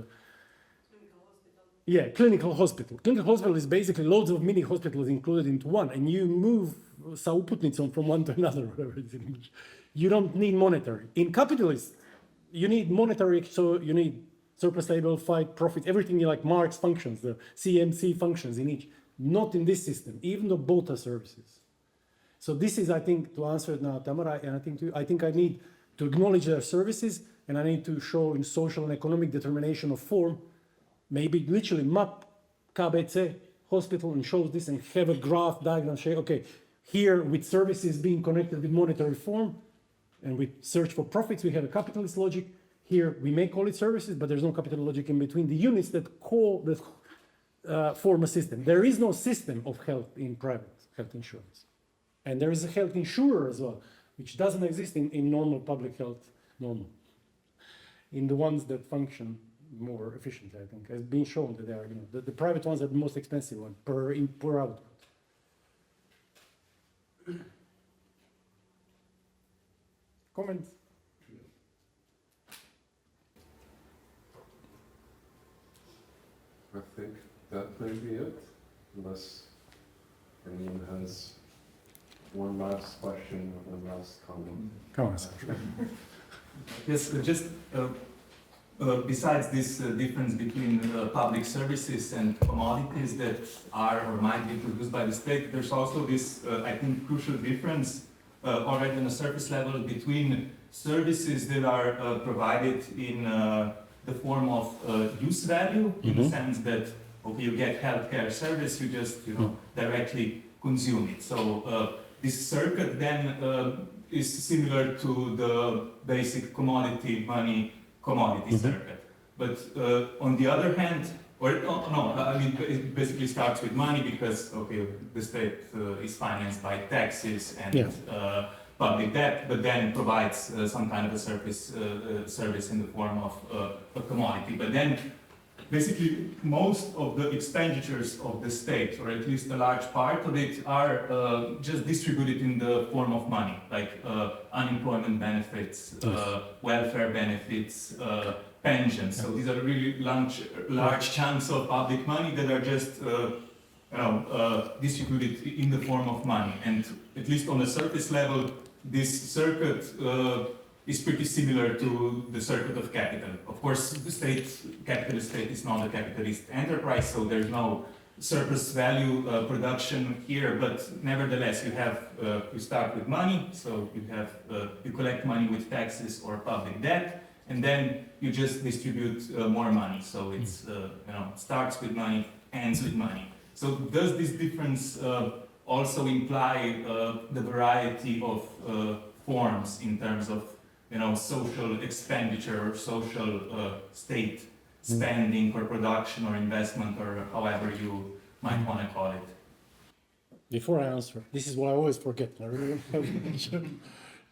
a clinical hospital. Clinical hospital is basically loads of mini hospitals included into one, and you move sauputnicom from one to another, whatever it is in English. You don't need monetary. In capitalist, you need monetary, so you need surplus label, fight, profit, everything like Marx functions, the CMC functions in each. Not in this system, even though both are services. So this is, I think, to answer it now, Tamara, and I think I need to acknowledge their services, and I need to show in social and economic determination of form, maybe literally map KBC hospital and show this and have a graph diagram, say, okay, here with services being connected with monetary form, and we search for profits, we have a capitalist logic. Here we may call it services, but there's no capital logic in between the units that form a system. There is no system of health in private health insurance. And there is a health insurer as well, which doesn't exist in normal public health, in the ones that function more efficiently, I think, has been shown that they are, the private ones are the most expensive one per output. Comments? I think that may be it, unless anyone has one last question or one last comment. Come on, Yes, just besides this difference between public services and commodities that are or might be produced by the state, there's also this, I think, crucial difference already on a surface level between services that are provided in the form of use value, in the sense that, okay, you get healthcare service, you just directly consume it. So this circuit then is similar to the basic commodity money commodity circuit. But on the other hand, it basically starts with money because, okay, the state is financed by taxes and public debt, but then provides some kind of a service in the form of a commodity. But then basically most of the expenditures of the state, or at least a large part of it, are just distributed in the form of money, like unemployment benefits, welfare benefits, pensions. So these are really large chunks of public money that are just distributed in the form of money. And at least on the surface level, this circuit is pretty similar to the circuit of capital. Of course, the capitalist state is not a capitalist enterprise, so there's no surplus value production here, but nevertheless, you start with money, so you collect money with taxes or public debt, and then you just distribute more money. So it's starts with money, ends with money. So does this difference also imply the variety of forms in terms of social expenditure or social state spending or production or investment, or however you might want to call it? Before I answer, this is what I always forget. I really don't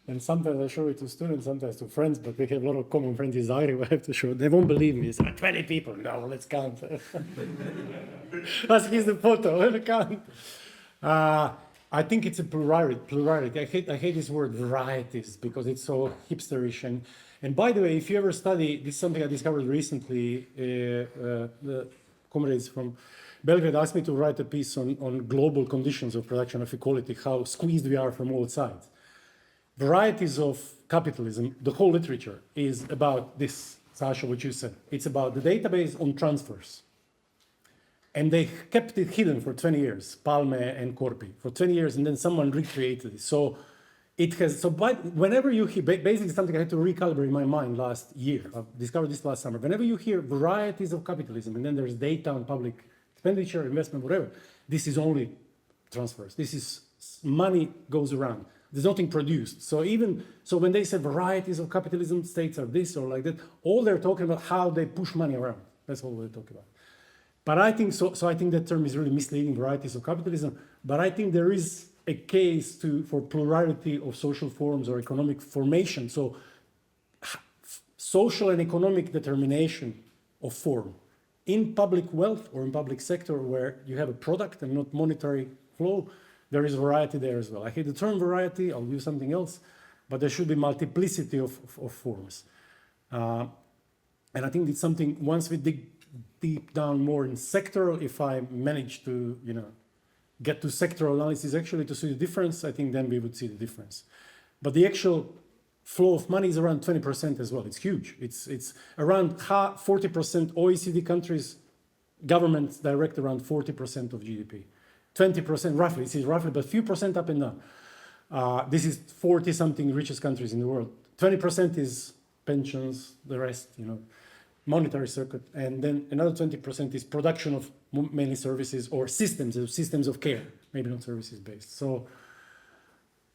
and sometimes I show it to students, sometimes to friends, but we have a lot of common friends in Zagreb. I have to show. They won't believe me. It's like 20 people. No, let's count. Ask is the photo. Let's count. I think it's a plurality. I hate this word varieties because it's so hipsterish. And by the way, if you ever study, this is something I discovered recently, the comrades from Belgrade asked me to write a piece on global conditions of production of equality, how squeezed we are from all sides. Varieties of capitalism, the whole literature is about this, Sasha, what you said. It's about the database on transfers. And they kept it hidden for 20 years, Palme and Corpi, for 20 years, and then someone recreated it. So it has, so whenever you hear, basically something I had to recalibrate my mind last year, I've discovered this last summer, whenever you hear varieties of capitalism, and then there's data on public expenditure, investment, whatever, this is only transfers. This is money goes around. There's nothing produced. So when they say varieties of capitalism, states are this or like that, all they're talking about how they push money around. That's all they talk about. But I think so I think that term is really misleading, varieties of capitalism. But I think there is a case for plurality of social forms or economic formation. So social and economic determination of form in public wealth or in public sector where you have a product and not monetary flow, there is variety there as well. I hate the term variety, I'll use something else, but there should be multiplicity of forms. And I think it's something, once we dig deep down more in sectoral, if I manage to, get to sectoral analysis actually to see the difference, I think then we would see the difference. But the actual flow of money is around 20% as well. It's huge. It's around 40% OECD countries, governments direct around 40% of GDP. 20% roughly, this is roughly, but few percent up and down. This is 40-something richest countries in the world. 20% is pensions, the rest, monetary circuit, and then another 20% is production of mainly services or systems of care, maybe not services based. So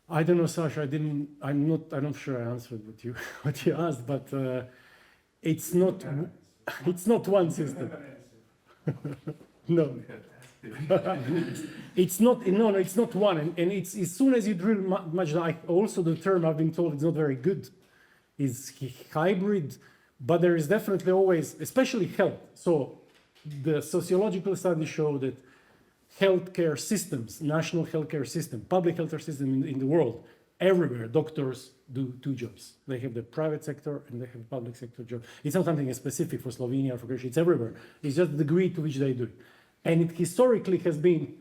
I don't know, Sasha, I'm not sure I answered what you asked, but it's not one system. No. It's not one, and it's as soon as you drill much, also the term I've been told it's not very good, is hybrid. But there is definitely always, especially health. So the sociological studies show that healthcare systems, national healthcare system, public healthcare system in the world, everywhere, doctors do two jobs. They have the private sector and they have the public sector job. It's not something specific for Slovenia or for Croatia, it's everywhere. It's just the degree to which they do it. And it historically has been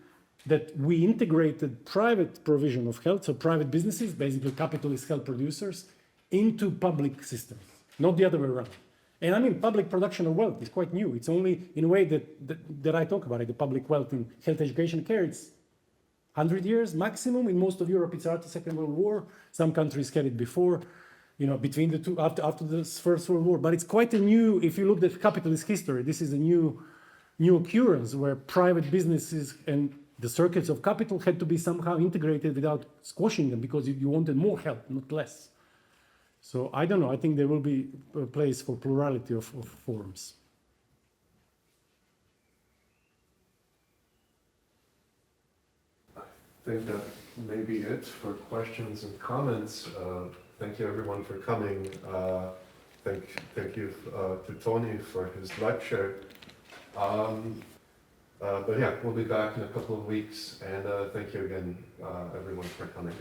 that we integrated private provision of health, so private businesses, basically capitalist health producers, into public systems. Not the other way around. And I mean, public production of wealth is quite new. It's only in a way that I talk about it, the public wealth in health, education, care, it's 100 years maximum. In most of Europe, it's after the Second World War. Some countries had it before, between the two, after the First World War. But it's quite a new, if you look at capitalist history, this is a new occurrence where private businesses and the circuits of capital had to be somehow integrated without squashing them because you wanted more help, not less. So I don't know, I think there will be a place for plurality of forms. I think that may be it for questions and comments. Thank you everyone for coming. Thank you to Toni for his lecture. But yeah, we'll be back in a couple of weeks, and thank you again everyone for coming.